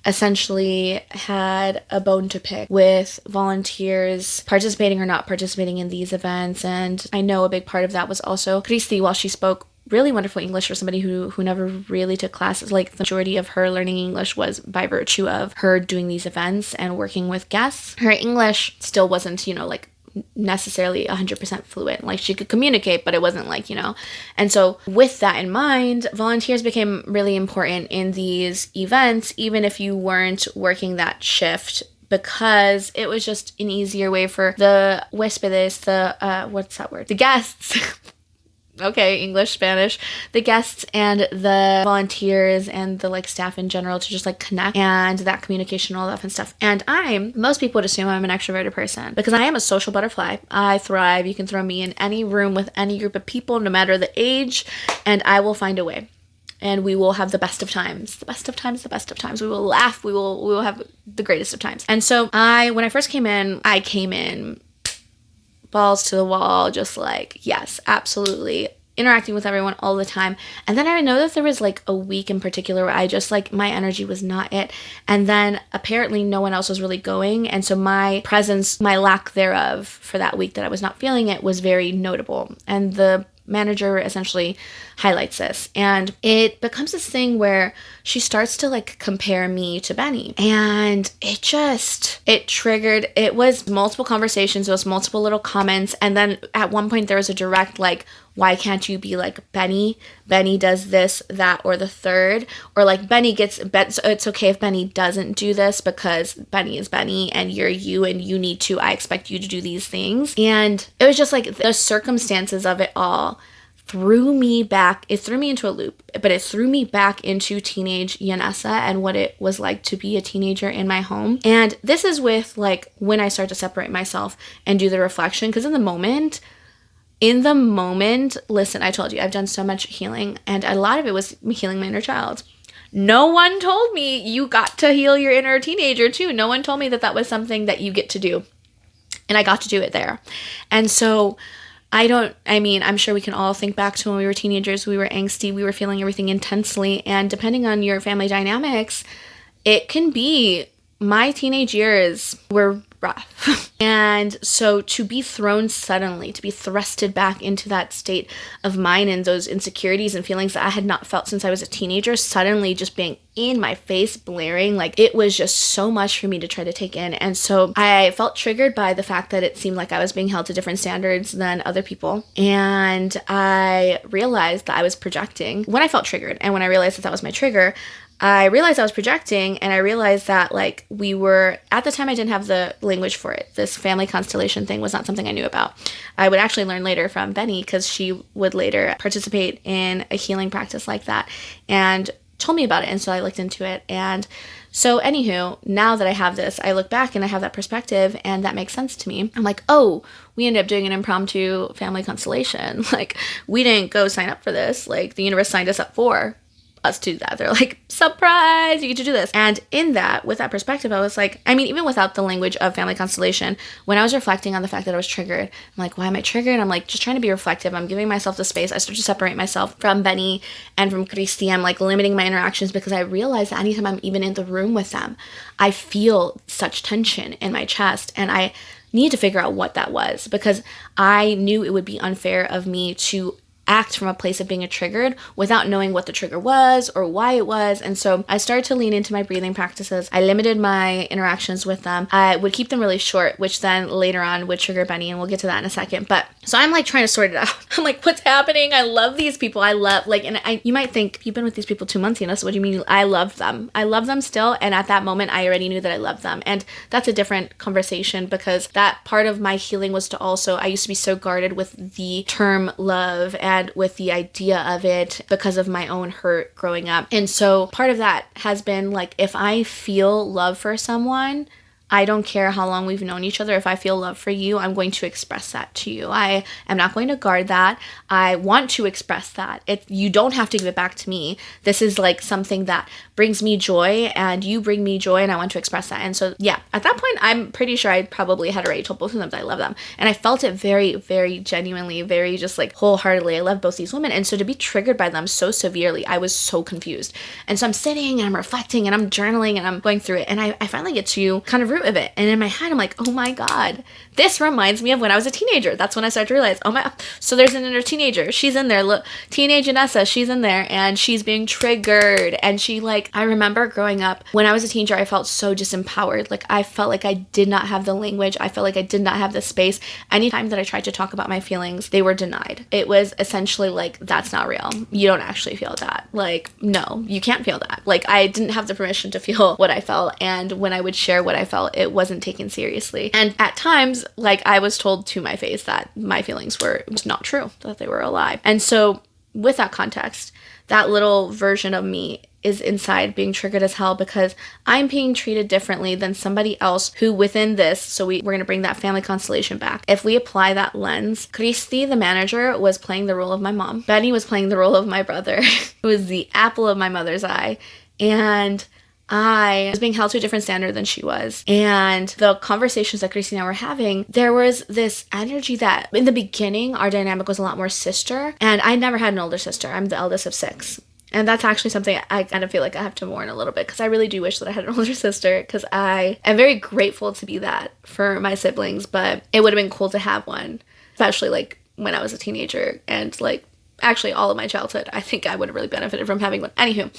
essentially had a bone to pick with volunteers participating or not participating in these events. And I know a big part of that was also Christy, while she spoke really wonderful English for somebody who never really took classes, the majority of her learning English was by virtue of her doing these events and working with guests. Her English still wasn't, necessarily 100% fluent. She could communicate, but it wasn't And so with that in mind, volunteers became really important in these events, even if you weren't working that shift, because it was just an easier way for the huéspedes, the guests, okay, English, Spanish, the guests and the volunteers and the staff in general to just connect, and that communication, all that fun stuff. And most people would assume I'm an extroverted person because I am a social butterfly. I thrive. You can throw me in any room with any group of people, no matter the age, and I will find a way. And we will have the best of times. The best of times. We will laugh. We will have the greatest of times. And so when I first came in, I came in balls to the wall, just yes, absolutely, interacting with everyone all the time. And then I know that there was a week in particular where I just my energy was not it, and then apparently no one else was really going, and so my presence, my lack thereof for that week that I was not feeling it, was very notable. And the manager essentially highlights this, and it becomes this thing where she starts to compare me to Benny, and it triggered. It was multiple conversations, it was multiple little comments, and then at one point there was a direct why can't you be like Benny? Benny does this, that, or the third. Or Benny so it's okay if Benny doesn't do this because Benny is Benny and you're you and you need to, I expect you to do these things. And it was just the circumstances of it all threw me back. It threw me into a loop, but it threw me back into teenage Yanessa and what it was like to be a teenager in my home. And this is with when I start to separate myself and do the reflection, because in the moment, listen, I told you, I've done so much healing, and a lot of it was healing my inner child. No one told me you got to heal your inner teenager too. No one told me that was something that you get to do. And I got to do it there. And so I'm sure we can all think back to when we were teenagers, we were angsty, we were feeling everything intensely. And depending on your family dynamics, it can be, my teenage years were rough. And so to be thrown suddenly, to be thrusted back into that state of mind and those insecurities and feelings that I had not felt since I was a teenager, suddenly just being in my face, blaring, it was just so much for me to try to take in. And so I felt triggered by the fact that it seemed like I was being held to different standards than other people. And I realized that I was projecting. When I felt triggered and when I realized that was my trigger, I realized I was projecting, and I realized that like we were, at the time I didn't have the language for it. This family constellation thing was not something I knew about. I would actually learn later from Benny, because she would later participate in a healing practice like that and told me about it. And so I looked into it. And so anywho, now that I have this, I look back and I have that perspective, and that makes sense to me. I'm like, oh, we ended up doing an impromptu family constellation. Like, we didn't go sign up for this. Like, the universe signed us up for us to do that. They're like, surprise, you get to do this. And in that, with that perspective, I was like, I mean, even without the language of family constellation, when I was reflecting on the fact that I was triggered, I'm like, why am I triggered? I'm like, just trying to be reflective. I'm giving myself the space. I start to separate myself from Benny and from Christy. I'm like limiting my interactions, because I realize that anytime I'm even in the room with them, I feel such tension in my chest, and I need to figure out what that was, because I knew it would be unfair of me to act from a place of being triggered without knowing what the trigger was or why it was. And so I started to lean into my breathing practices. I limited my interactions with them. I would keep them really short, which then later on would trigger Benny, and we'll get to that in a second. But so I'm like trying to sort it out. I'm like, what's happening? I love these people. I love, like, and you might think, you've been with these people 2 months, you know, so what do you mean? I love them. I love them still. And at that moment, I already knew that I loved them. And that's a different conversation, because that part of my healing was to also, I used to be so guarded with the term love and with the idea of it because of my own hurt growing up. And so part of that has been like, if I feel love for someone, I don't care how long we've known each other. If I feel love for you, I'm going to express that to you. I am not going to guard that. I want to express that. You don't have to give it back to me. This is like something that brings me joy, and you bring me joy, and I want to express that. And so, yeah, at that point, I'm pretty sure I probably had already told both of them that I love them. And I felt it very, very genuinely, very just like wholeheartedly. I love both these women. And so to be triggered by them so severely, I was so confused. And so I'm sitting and I'm reflecting and I'm journaling and I'm going through it. And I finally get to kind of root of it. And in my head, I'm like, oh my God, this reminds me of when I was a teenager. That's when I started to realize, oh my, so there's an inner teenager. She's in there. Look, teenage Anessa, she's in there, and she's being triggered. And she like, I remember growing up, when I was a teenager, I felt so disempowered. Like, I felt like I did not have the language. I felt like I did not have the space. Anytime that I tried to talk about my feelings, they were denied. It was essentially like, that's not real. You don't actually feel that. Like, no, you can't feel that. Like, I didn't have the permission to feel what I felt. And when I would share what I felt, it wasn't taken seriously. And at times, like, I was told to my face that my feelings were not true, that they were a lie. And so with that context, that little version of me is inside being triggered as hell, because I'm being treated differently than somebody else who within this, so we're going to bring that family constellation back. If we apply that lens, Christy, the manager, was playing the role of my mom. Benny was playing the role of my brother, who was the apple of my mother's eye. And I was being held to a different standard than she was. And the conversations that Christy and I were having, there was this energy that in the beginning, our dynamic was a lot more sister. And I never had an older sister. I'm the eldest of 6. And that's actually something I kind of feel like I have to mourn a little bit, because I really do wish that I had an older sister, because I am very grateful to be that for my siblings. But it would have been cool to have one, especially like when I was a teenager, and like actually all of my childhood. I think I would have really benefited from having one. Anywho,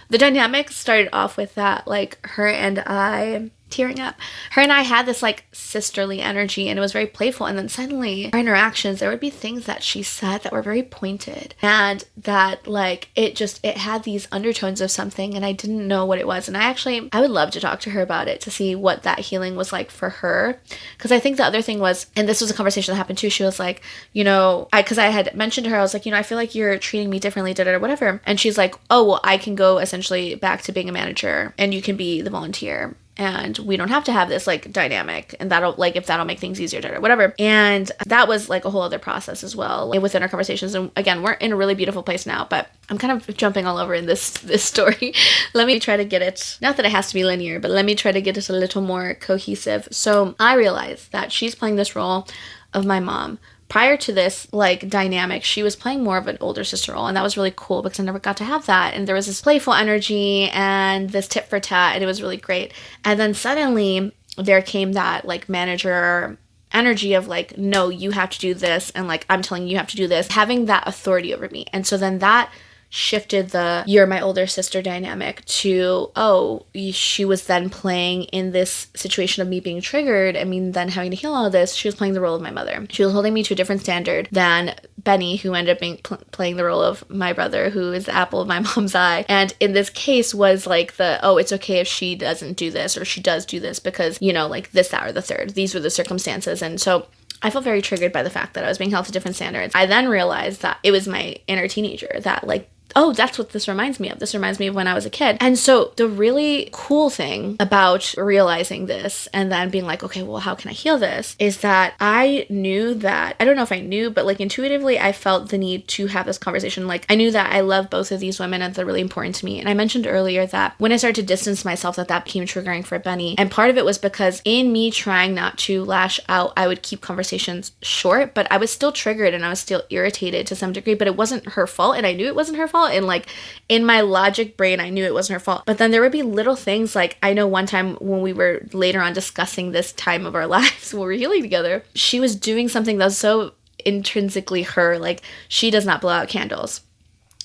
the dynamic started off with that, like her and I tearing up. Her and I had this like sisterly energy, and it was very playful. And then suddenly our interactions, there would be things that she said that were very pointed, and that like it had these undertones of something, and I didn't know what it was. And I would love to talk to her about it, to see what that healing was like for her. Because I think the other thing was, and this was a conversation that happened too, she was like, you know, because I had mentioned to her, I was like, you know, I feel like you're treating me differently, whatever. And she's like, oh, well, I can go essentially back to being a manager, and you can be the volunteer. And we don't have to have this like dynamic, and that'll like, if that'll make things easier, whatever. And that was like a whole other process as well within our conversations. And again, we're in a really beautiful place now, but I'm kind of jumping all over in this story. Let me try to get it, not that it has to be linear, but let me try to get it a little more cohesive. So I realized that she's playing this role of my mom. Prior to this, like, dynamic, she was playing more of an older sister role, and that was really cool because I never got to have that. And there was this playful energy and this tit for tat, and it was really great. And then suddenly there came that, like, manager energy of, like, no, you have to do this, and, like, I'm telling you have to do this, having that authority over me. And so then that shifted the you're my older sister dynamic to, oh, she was then playing in this situation of me being triggered and me then having to heal all of this. She was playing the role of my mother. She was holding me to a different standard than Benny, who ended up being playing the role of my brother, who is the apple of my mom's eye. And in this case was like it's okay if she doesn't do this or she does do this because, like this, that, or the third. These were the circumstances. And so I felt very triggered by the fact that I was being held to different standards. I then realized that it was my inner teenager that oh, that's what this reminds me of. This reminds me of when I was a kid. And so the really cool thing about realizing this and then being like, okay, well, how can I heal this? Is that I knew that, I don't know if I knew, but intuitively, I felt the need to have this conversation. I knew that I love both of these women and they're really important to me. And I mentioned earlier that when I started to distance myself, that became triggering for Benny. And part of it was because in me trying not to lash out, I would keep conversations short, but I was still triggered and I was still irritated to some degree, but it wasn't her fault. And I knew it wasn't her fault. And in my logic brain, I knew it wasn't her fault. But then there would be little things I know one time when we were later on discussing this time of our lives when we were healing together, she was doing something that was so intrinsically her. She does not blow out candles.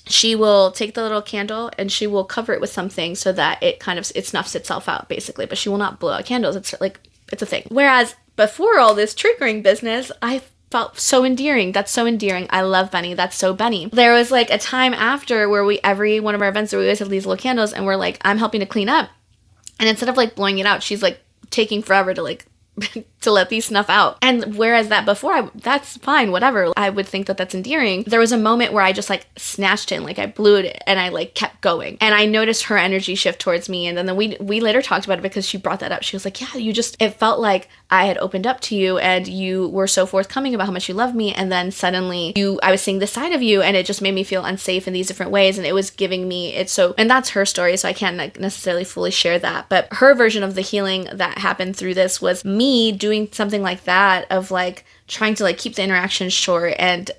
She will take the little candle and she will cover it with something so that it snuffs itself out, basically. But she will not blow out candles. It's a thing. Whereas before all this triggering business, I felt so endearing. That's so endearing. I love Benny. That's so Benny. There was a time after where every one of our events, we always have these little candles and we're I'm helping to clean up. And instead of blowing it out, she's taking forever to to let these snuff out. And whereas that before, that's fine, whatever. I would think that that's endearing. There was a moment where I just snatched it and I blew it and I kept going. And I noticed her energy shift towards me. And then we later talked about it because she brought that up. She was like, yeah, it felt like I had opened up to you and you were so forthcoming about how much you loved me. And then suddenly I was seeing this side of you and it just made me feel unsafe in these different ways. And it was giving me and that's her story. So I can't necessarily fully share that. But her version of the healing that happened through this was me doing something like that of trying to keep the interaction short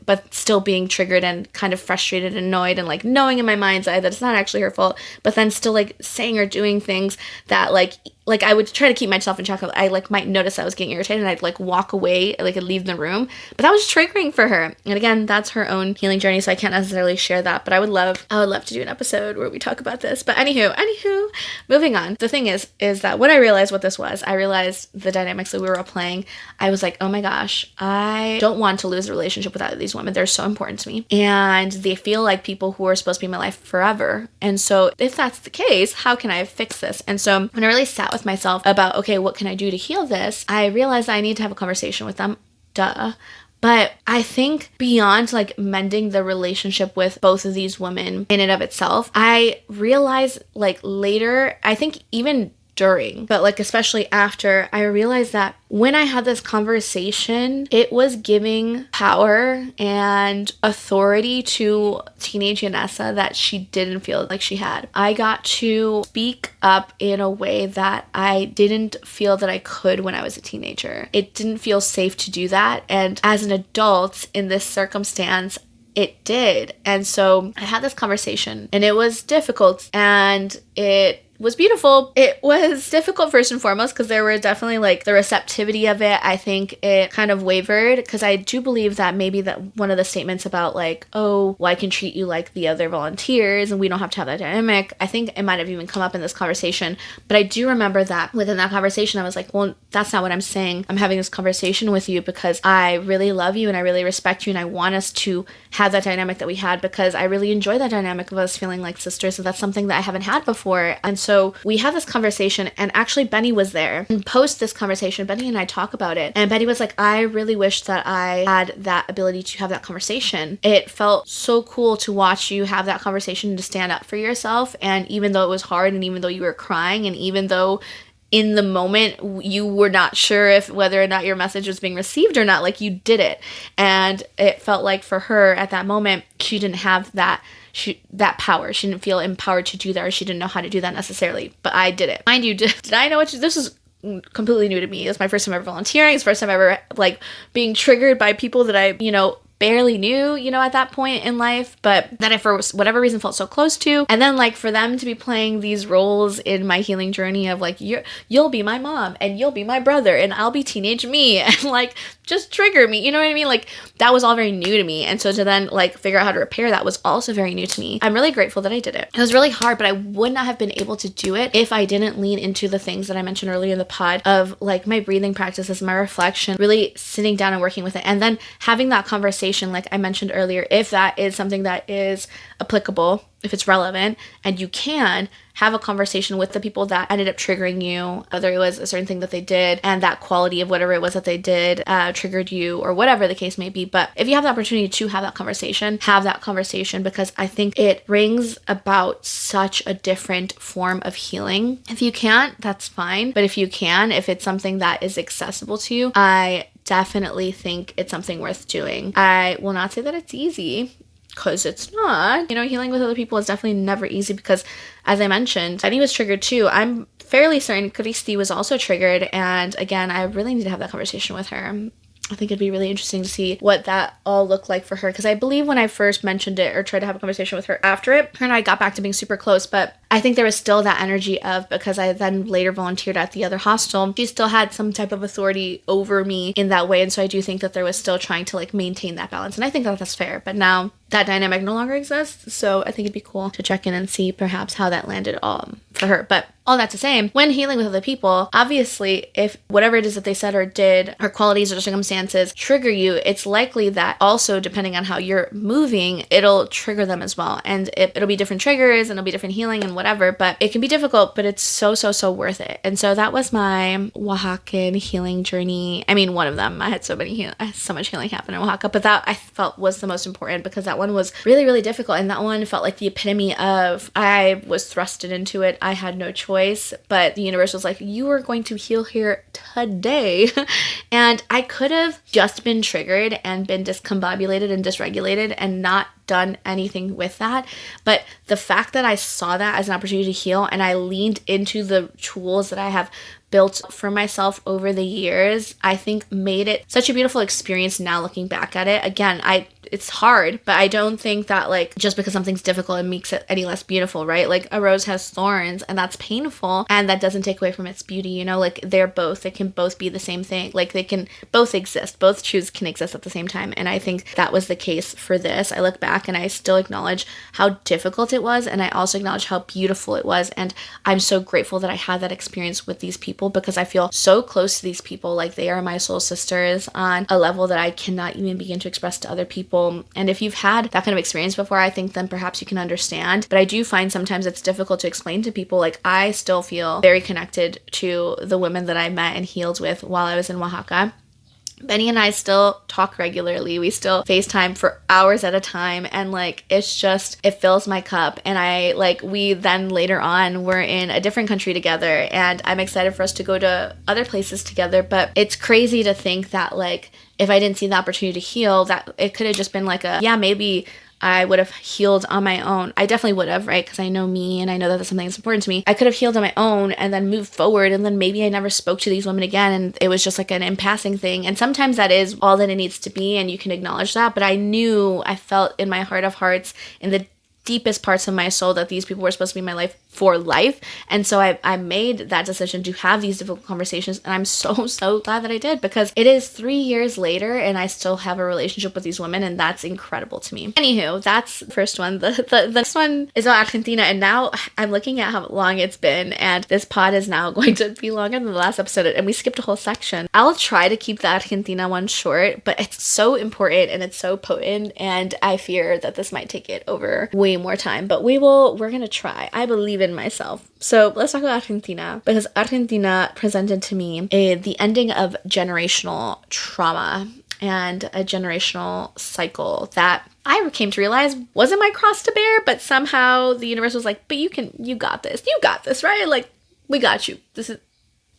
but still being triggered and kind of frustrated and annoyed and knowing in my mind's eye that it's not actually her fault, but then still saying or doing things that I would try to keep myself in check. I might notice I was getting irritated and I'd walk away, I'd leave the room, but that was triggering for her. And again, that's her own healing journey, so I can't necessarily share that, but I would love to do an episode where we talk about this. But anywho, moving on. The thing is that when I realized what this was, I realized the dynamics that we were all playing. I was like, oh my gosh, I don't want to lose a relationship with either of these women. They're so important to me. And they feel like people who are supposed to be in my life forever. And so if that's the case, how can I fix this? And so when I really sat with myself about, okay, what can I do to heal this? I realized I need to have a conversation with them. Duh. But I think beyond mending the relationship with both of these women in and of itself, I realized later, I think even during, but especially after, I realized that when I had this conversation, it was giving power and authority to teenage Yanessa that she didn't feel like she had. I got to speak up in a way that I didn't feel that I could when I was a teenager. It didn't feel safe to do that. And as an adult in this circumstance, it did. And so I had this conversation and it was difficult and it was beautiful. It was difficult first and foremost because there were definitely the receptivity of it. I think it kind of wavered because I do believe that maybe that one of the statements about oh, well, I can treat you like the other volunteers and we don't have to have that dynamic. I think it might have even come up in this conversation, but I do remember that within that conversation, I was like, well, that's not what I'm saying. I'm having this conversation with you because I really love you and I really respect you and I want us to have that dynamic that we had because I really enjoy that dynamic of us feeling like sisters. So that's something that I haven't had before. And so we had this conversation and actually Benny was there. And post this conversation, Benny and I talk about it. And Benny was like, I really wish that I had that ability to have that conversation. It felt so cool to watch you have that conversation and to stand up for yourself. And even though it was hard and even though you were crying and even though in the moment you were not sure if whether or not your message was being received or not, you did it. And it felt like for her at that moment, she didn't have that power. She didn't feel empowered to do that or she didn't know how to do that necessarily. But I did it. Mind you, did I know this was completely new to me. It was my first time ever volunteering. It's the first time ever being triggered by people that I, barely knew, at that point in life, but that I, for whatever reason, felt so close to. And then like for them to be playing these roles in my healing journey of like, you'll be my mom and you'll be my brother and I'll be teenage me and like just trigger me, you know what I mean? Like that was all very new to me. And so to then like figure out how to repair that was also very new to me. I'm really grateful that I did it. It was really hard, but I would not have been able to do it if I didn't lean into the things that I mentioned earlier in the pod of like my breathing practices, my reflection, really sitting down and working with it. And then having that conversation, like I mentioned earlier, if that is something that is applicable, if it's relevant, and you can have a conversation with the people that ended up triggering you, whether it was a certain thing that they did and that quality of whatever it was that they did triggered you or whatever the case may be. But if you have the opportunity to have that conversation because I think it brings about such a different form of healing. If you can't, that's fine. But if you can, if it's something that is accessible to you, I definitely think it's something worth doing. I will not say that it's easy, because it's not. Healing with other people is definitely never easy because, as I mentioned, Eddie was triggered too. I'm fairly certain Christy was also triggered, and again, I really need to have that conversation with her. I think it'd be really interesting to see what that all looked like for her, because I believe when I first mentioned it or tried to have a conversation with her after it, her and I got back to being super close, but I think there was still that energy of, because I then later volunteered at the other hostel, she still had some type of authority over me in that way, and so I do think that there was still trying to like maintain that balance, and I think that that's fair, but now that dynamic no longer exists, so I think it'd be cool to check in and see perhaps how that landed for her. But all that to say, when healing with other people, obviously, if whatever it is that they said or did, or qualities or circumstances trigger you, it's likely that also, depending on how you're moving, it'll trigger them as well. And it'll be different triggers and it'll be different healing and whatever, but it can be difficult, but it's so worth it. And so that was my Oaxacan healing journey. I mean, one of them. I had so much healing happen in Oaxaca, but that I felt was the most important because that one was really, really difficult. And that one felt like the epitome of, I was thrusted into it. I had no choice, but the universe was like, you are going to heal here today. And I could have just been triggered and been discombobulated and dysregulated and not done anything with that. But the fact that I saw that as an opportunity to heal and I leaned into the tools that I have built for myself over the years, I think made it such a beautiful experience now looking back at it. Again, it's hard, but I don't think that like just because something's difficult it makes it any less beautiful, right? Like a rose has thorns and that's painful, and that doesn't take away from its beauty, like they can both be the same thing. Like they can both exist, both truths can exist at the same time. And I think that was the case for this. I look back and I still acknowledge how difficult it was, and I also acknowledge how beautiful it was. And I'm so grateful that I had that experience with these people because I feel so close to these people. Like they are my soul sisters on a level that I cannot even begin to express to other people. And if you've had that kind of experience before, I think then perhaps you can understand. But I do find sometimes it's difficult to explain to people. Like I still feel very connected to the women that I met and healed with while I was in Oaxaca. Benny and I still talk regularly. We still FaceTime for hours at a time. And like, it fills my cup. And we then later on, we're in a different country together. And I'm excited for us to go to other places together. But it's crazy to think that like, if I didn't see the opportunity to heal, that it could have just been like maybe I would have healed on my own. I definitely would have, right? Because I know me and I know that that's something that's important to me. I could have healed on my own and then moved forward, and then maybe I never spoke to these women again and it was just like an in-passing thing. And sometimes that is all that it needs to be, and you can acknowledge that. But I felt in my heart of hearts, in the deepest parts of my soul, that these people were supposed to be in my life for life. And so I made that decision to have these difficult conversations, and I'm so glad that I did, because it is 3 years later and I still have a relationship with these women, and that's incredible to me. Anywho, that's the first one. The next one is about Argentina, and now I'm looking at how long it's been, and this pod is now going to be longer than the last episode, and we skipped a whole section. I'll try to keep the Argentina one short, but it's so important and it's so potent, and I fear that this might take it over way more time, but we're gonna try. I believe in myself. So let's talk about Argentina, because Argentina presented to me the ending of generational trauma and a generational cycle that I came to realize wasn't my cross to bear, but somehow the universe was like, but you got this, right? Like, we got you.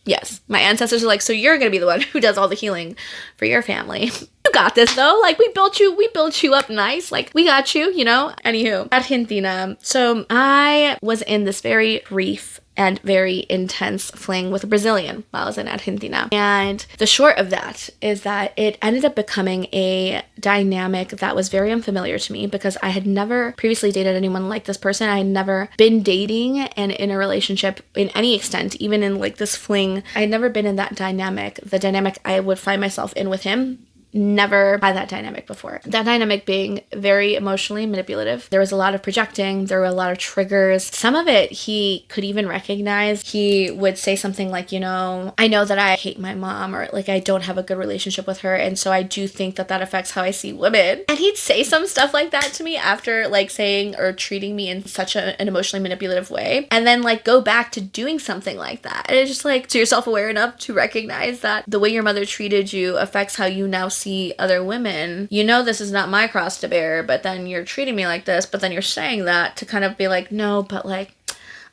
Yes, my ancestors are like, so you're going to be the one who does all the healing for your family. You got this though. Like, we built you up nice. Like, we got you, Anywho, Argentina. So I was in this very brief and very intense fling with a Brazilian while I was in Argentina. And the short of that is that it ended up becoming a dynamic that was very unfamiliar to me because I had never previously dated anyone like this person. I had never been dating and in a relationship in any extent, even in like this fling. I had never been in that dynamic, the dynamic I would find myself in with him. Never had that dynamic before. That dynamic being very emotionally manipulative. There was a lot of projecting. There were a lot of triggers. Some of it he could even recognize. He would say something like, you know, I know that I hate my mom, or like I don't have a good relationship with her, and so I do think that that affects how I see women. And he'd say some stuff like that to me after like saying or treating me in such an emotionally manipulative way, and then like go back to doing something like that. And it's just like, so you're self-aware enough to recognize that the way your mother treated you affects how you now see other women. You know, this is not my cross to bear, but then you're treating me like this, but then you're saying that to kind of be like, no, but like,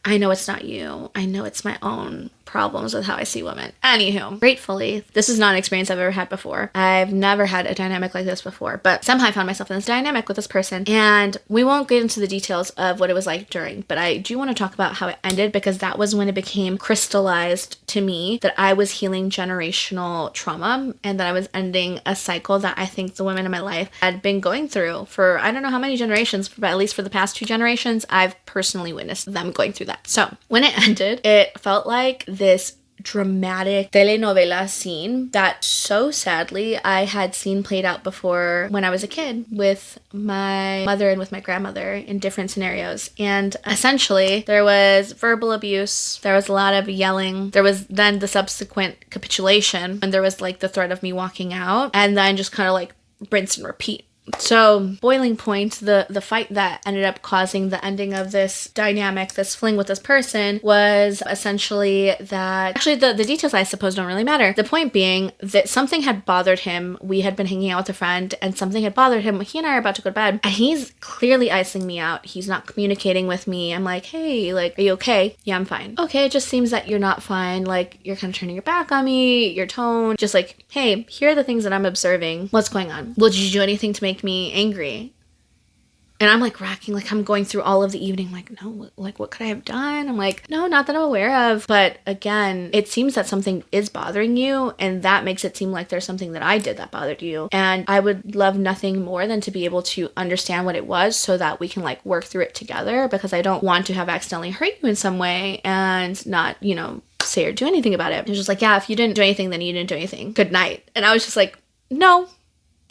I know it's not you. I know it's my own problems with how I see women. Anywho, gratefully, this is not an experience I've ever had before. I've never had a dynamic like this before, but somehow I found myself in this dynamic with this person, and we won't get into the details of what it was like during, but I do want to talk about how it ended, because that was when it became crystallized to me that I was healing generational trauma and that I was ending a cycle that I think the women in my life had been going through for I don't know how many generations, but at least for the past 2 generations, I've personally witnessed them going through that. So when it ended, it felt like this dramatic telenovela scene that so sadly I had seen played out before when I was a kid with my mother and with my grandmother in different scenarios. And essentially there was verbal abuse, there was a lot of yelling, there was then the subsequent capitulation, and there was like the threat of me walking out, and then just kind of like rinse and repeat. So boiling point, the fight that ended up causing the ending of this dynamic, this fling with this person, was essentially that, actually the details I suppose don't really matter. The point being that something had bothered him. We had been hanging out with a friend and something had bothered him. He and I are about to go to bed and he's clearly icing me out. He's not communicating with me. I'm like, hey, like, are you okay? Yeah, I'm fine. Okay, it just seems that you're not fine. Like, you're kind of turning your back on me, your tone, just like, hey, here are the things that I'm observing. What's going on? Well, did you do anything to make me angry? And I'm like racking, like I'm going through all of the evening, like, no, like what could I have done? I'm like, no, not that I'm aware of. But again, it seems that something is bothering you, and that makes it seem like there's something that I did that bothered you. And I would love nothing more than to be able to understand what it was so that we can like work through it together, because I don't want to have accidentally hurt you in some way and not, you know, say or do anything about it. It was just like, yeah, if you didn't do anything, then you didn't do anything. Good night. And I was just like, no,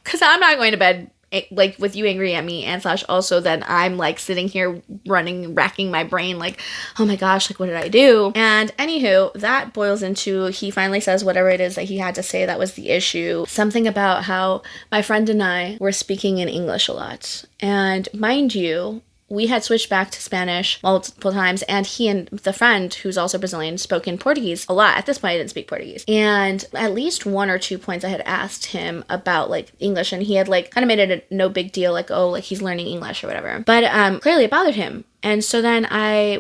because I'm not going to bed like with you angry at me, and slash also then I'm like sitting here racking my brain like, oh my gosh, like what did I do? And anywho, that boils into, he finally says whatever it is that he had to say that was the issue. Something about how my friend and I were speaking in English a lot. And mind you, we had switched back to Spanish multiple times, and he and the friend, who's also Brazilian, spoke in Portuguese a lot. At this point, I didn't speak Portuguese. And at least 1 or 2 points I had asked him about, like, English, and he had, like, kind of made it a no big deal, like, oh, like, he's learning English or whatever. But clearly it bothered him. And so then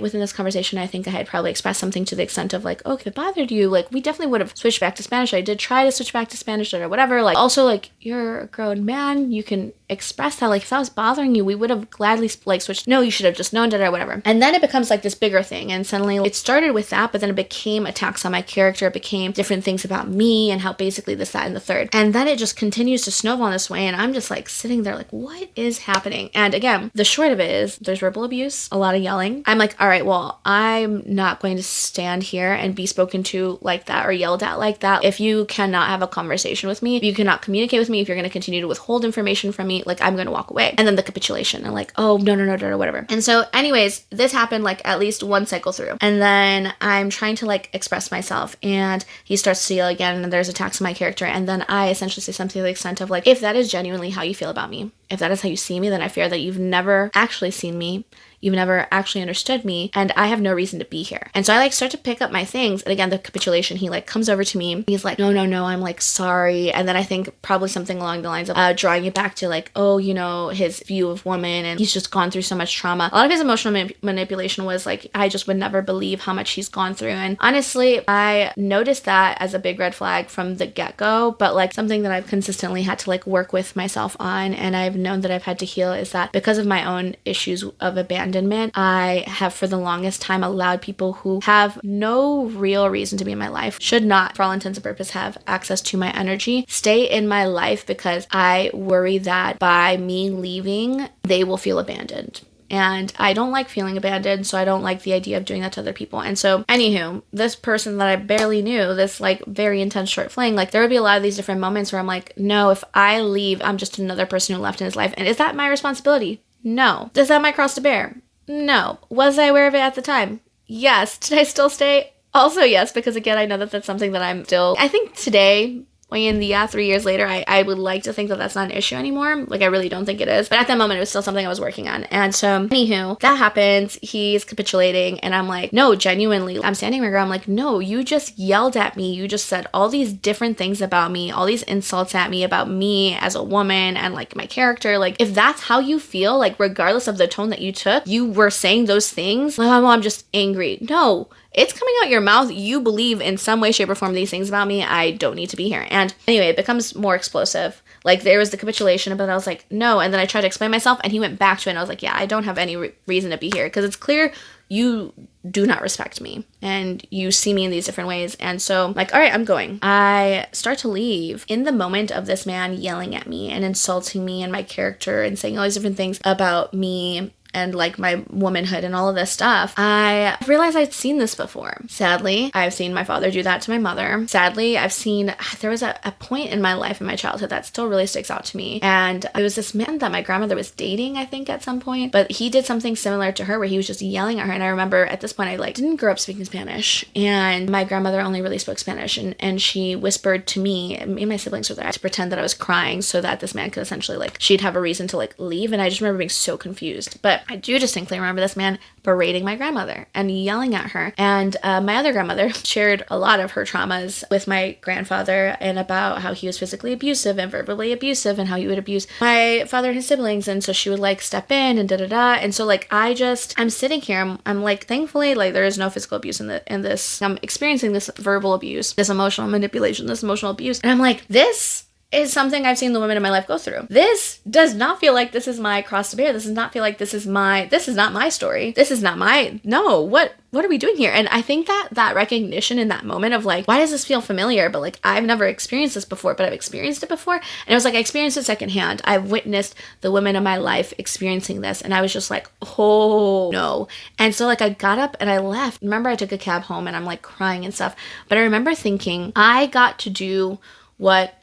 within this conversation, I think I had probably expressed something to the extent of like, oh, if it bothered you, like, we definitely would have switched back to Spanish. I did try to switch back to Spanish or whatever. Like, also, like, you're a grown man. You can express that. Like, if that was bothering you, we would have gladly, like, switched. No, you should have just known that or whatever. And then it becomes, like, this bigger thing. And suddenly it started with that, but then it became attacks on my character. It became different things about me and how basically this, that, and the third. And then it just continues to snowball in this way. And I'm just, like, sitting there like, what is happening? And again, the short of it is there's verbal abuse, a lot of yelling. I'm like, all right, well, I'm not going to stand here and be spoken to like that or yelled at like that. If you cannot have a conversation with me, if you cannot communicate with me, if you're going to continue to withhold information from me, like, I'm going to walk away. And then the capitulation and like, oh, no, whatever. And so anyways, this happened like at least 1 cycle through. And then I'm trying to like express myself and he starts to yell again and there's attacks on my character. And then I essentially say something to the extent of like, if that is genuinely how you feel about me, if that is how you see me, then I fear that you've never actually seen me. You've never actually understood me, and I have no reason to be here. And so I like start to pick up my things. And again, the capitulation, he like comes over to me. He's like, no, I'm like, sorry. And then I think probably something along the lines of drawing it back to like, oh, you know, his view of women, and he's just gone through so much trauma. A lot of his emotional manipulation was like, I just would never believe how much he's gone through. And honestly, I noticed that as a big red flag from the get-go, but like something that I've consistently had to like work with myself on. And I've known that I've had to heal is that because of my own issues of abandonment, I have for the longest time allowed people who have no real reason to be in my life, should not, for all intents and purposes, have access to my energy, stay in my life because I worry that by me leaving, they will feel abandoned. And I don't like feeling abandoned, so I don't like the idea of doing that to other people. And so, anywho, this person that I barely knew, this like very intense short fling, like there would be a lot of these different moments where I'm like, no, if I leave, I'm just another person who left in his life. And is that my responsibility? No. Is that my cross to bear? No. Was I aware of it at the time? Yes. Did I still stay? Also yes, because again, I know that that's something that I'm still, I think today, 3 years later, I would like to think that that's not an issue anymore. Like, I really don't think it is. But at that moment, it was still something I was working on. And so, anywho, that happens. He's capitulating. And I'm like, no, genuinely. I'm standing my ground. I'm like, no, you just yelled at me. You just said all these different things about me, all these insults at me about me as a woman and like my character. Like, if that's how you feel, like, regardless of the tone that you took, you were saying those things. Like, oh, I'm just angry. No. It's coming out your mouth. You believe in some way, shape, or form these things about me. I don't need to be here. And anyway, it becomes more explosive. Like, there was the capitulation, but I was like, no. And then I tried to explain myself, and he went back to it, and I was like, yeah, I don't have any reason to be here, because it's clear you do not respect me, and you see me in these different ways. And so I'm like, all right, I'm going. I start to leave in the moment of this man yelling at me and insulting me and my character and saying all these different things about me and like my womanhood and all of this stuff. I realized I'd seen this before. Sadly, I've seen my father do that to my mother. Sadly, there was a point in my life, in my childhood, that still really sticks out to me. And it was this man that my grandmother was dating, I think, at some point. But he did something similar to her where he was just yelling at her. And I remember at this point, I didn't grow up speaking Spanish. And my grandmother only really spoke Spanish. And she whispered to me, and my siblings were there, to pretend that I was crying so that this man could essentially, she'd have a reason to leave. And I just remember being so confused. But I do distinctly remember this man berating my grandmother and yelling at her. And my other grandmother shared a lot of her traumas with my grandfather and about how he was physically abusive and verbally abusive and how he would abuse my father and his siblings. And so she would step in and da-da-da. And so I'm sitting here, I'm thankfully, there is no physical abuse in this. I'm experiencing this verbal abuse, this emotional manipulation, this emotional abuse. And I'm like, this is something I've seen the women in my life go through. This does not feel like this is my cross to bear. This does not feel like this is not my story. This is not what are we doing here? And I think that recognition in that moment of why does this feel familiar? But I've never experienced this before, but I've experienced it before. And it was I experienced it secondhand. I've witnessed the women in my life experiencing this. And I was just oh no. And so I got up and I left. Remember, I took a cab home and I'm crying and stuff. But I remember thinking I got to do what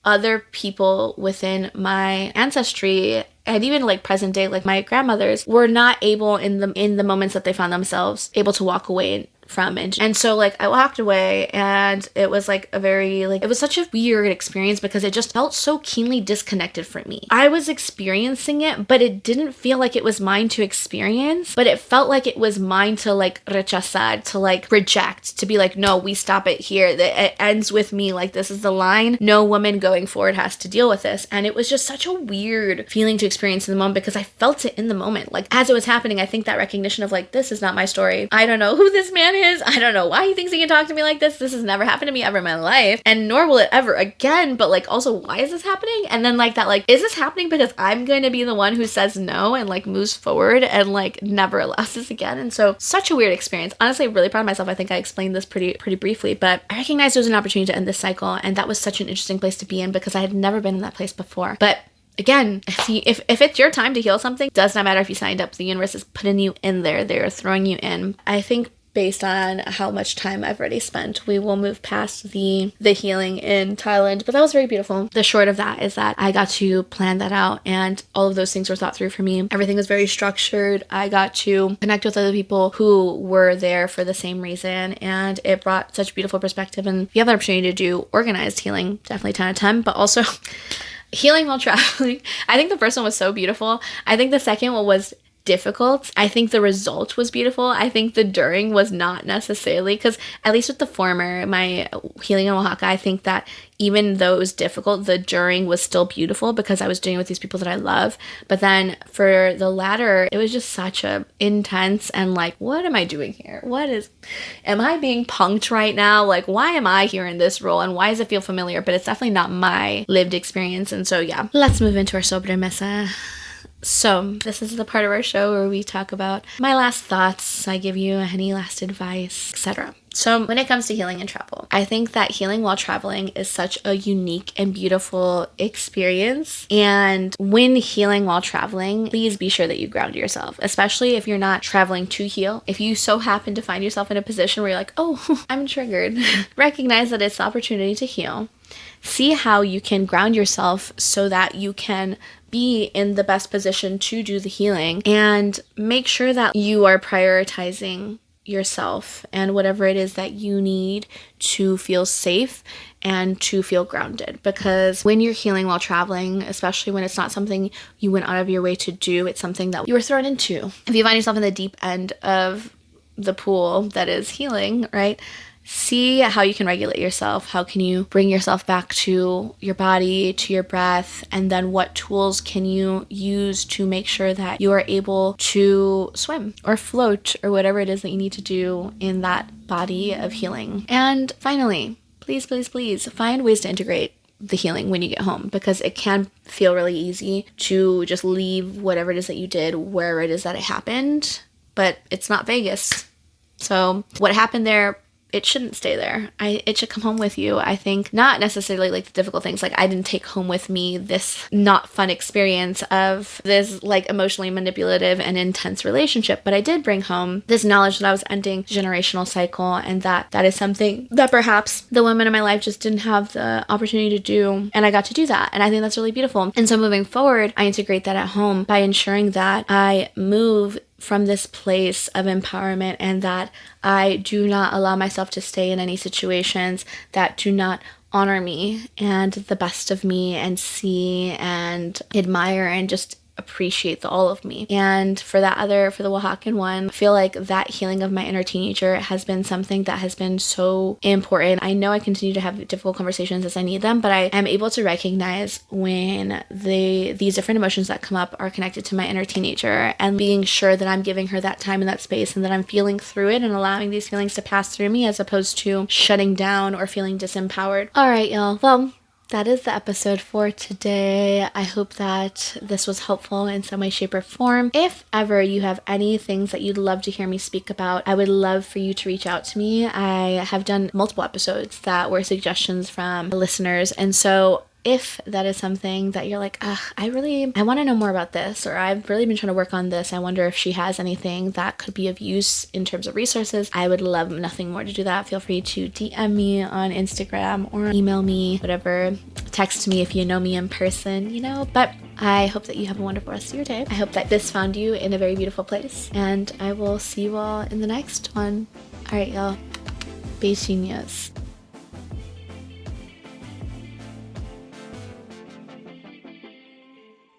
other people within my ancestry and even present day, my grandmothers, were not able in the moments that they found themselves able to walk away from. And so I walked away, and it was a very it was such a weird experience because it just felt so keenly disconnected from me. I was experiencing it, but it didn't feel like it was mine to experience, but it felt like it was mine to rechazar, to reject, to be no, we stop it here. It ends with me. This is the line. No woman going forward has to deal with this. And it was just such a weird feeling to experience in the moment because I felt it in the moment. As it was happening, I think that recognition of this is not my story. I don't know who this man is. I don't know why he thinks he can talk to me like this. This has never happened to me ever in my life, and nor will it ever again. But also, why is this happening? And then is this happening because I'm going to be the one who says no and moves forward and never allows this again? And so, such a weird experience. Honestly, really proud of myself. I think I explained this pretty briefly, but I recognized it was an opportunity to end this cycle, and that was such an interesting place to be in because I had never been in that place before. But again, if it's your time to heal something, it does not matter if you signed up. The universe is putting you in there. They're throwing you in. I think based on how much time I've already spent, we will move past the healing in Thailand. But that was very beautiful. The short of that is that I got to plan that out, and all of those things were thought through for me. Everything was very structured. I got to connect with other people who were there for the same reason, and it brought such beautiful perspective. And if you have the opportunity to do organized healing, definitely 10 out of 10, but also healing while traveling. I think the first one was so beautiful. I think the second one was difficult. I think the result was beautiful. I think the during was not necessarily, because at least with the former, my healing in Oaxaca, I think that even though it was difficult, the during was still beautiful because I was doing it with these people that I love. But then for the latter, it was just such a intense and like, what am I doing here? Am I being punked right now? Like, why am I here in this role? And why does it feel familiar? But it's definitely not my lived experience. And so, yeah, let's move into our sobremesa. So this is the part of our show where we talk about my last thoughts. I give you any last advice, etc. So when it comes to healing and travel, I think that healing while traveling is such a unique and beautiful experience. And when healing while traveling, please be sure that you ground yourself, especially if you're not traveling to heal. If you so happen to find yourself in a position where you're like, oh, I'm triggered, recognize that it's the opportunity to heal. See how you can ground yourself so that you can be in the best position to do the healing, and make sure that you are prioritizing yourself and whatever it is that you need to feel safe and to feel grounded. Because when you're healing while traveling, especially when it's not something you went out of your way to do, it's something that you were thrown into. If you find yourself in the deep end of the pool that is healing, right? See how you can regulate yourself. How can you bring yourself back to your body, to your breath, and then what tools can you use to make sure that you are able to swim or float or whatever it is that you need to do in that body of healing. And finally, please, please, please find ways to integrate the healing when you get home, because it can feel really easy to just leave whatever it is that you did where it is that it happened, but it's not Vegas. So what happened there, it shouldn't stay there. It should come home with you. I think not necessarily like the difficult things. Like I didn't take home with me this not fun experience of this like emotionally manipulative and intense relationship, but I did bring home this knowledge that I was ending generational cycle, and that is something that perhaps the women in my life just didn't have the opportunity to do, and I got to do that, and I think that's really beautiful. And so moving forward, I integrate that at home by ensuring that I move from this place of empowerment, and that I do not allow myself to stay in any situations that do not honor me and the best of me, and see and admire and just appreciate the all of me. And for the Oaxacan one, I feel like that healing of my inner teenager has been something that has been so important. I know I continue to have difficult conversations as I need them, but I am able to recognize when these different emotions that come up are connected to my inner teenager, and being sure that I'm giving her that time and that space, and that I'm feeling through it and allowing these feelings to pass through me, as opposed to shutting down or feeling disempowered. All right, y'all. Well, that is the episode for today. I hope that this was helpful in some way, shape, or form. If ever you have any things that you'd love to hear me speak about, I would love for you to reach out to me. I have done multiple episodes that were suggestions from listeners, and so if that is something that you're like, I want to know more about this, or I've really been trying to work on this, I wonder if she has anything that could be of use in terms of resources, I would love nothing more to do that. Feel free to DM me on Instagram or email me, whatever. Text me if you know me in person, but I hope that you have a wonderful rest of your day. I hope that this found you in a very beautiful place, and I will see you all in the next one. All right, y'all. Beijinhos.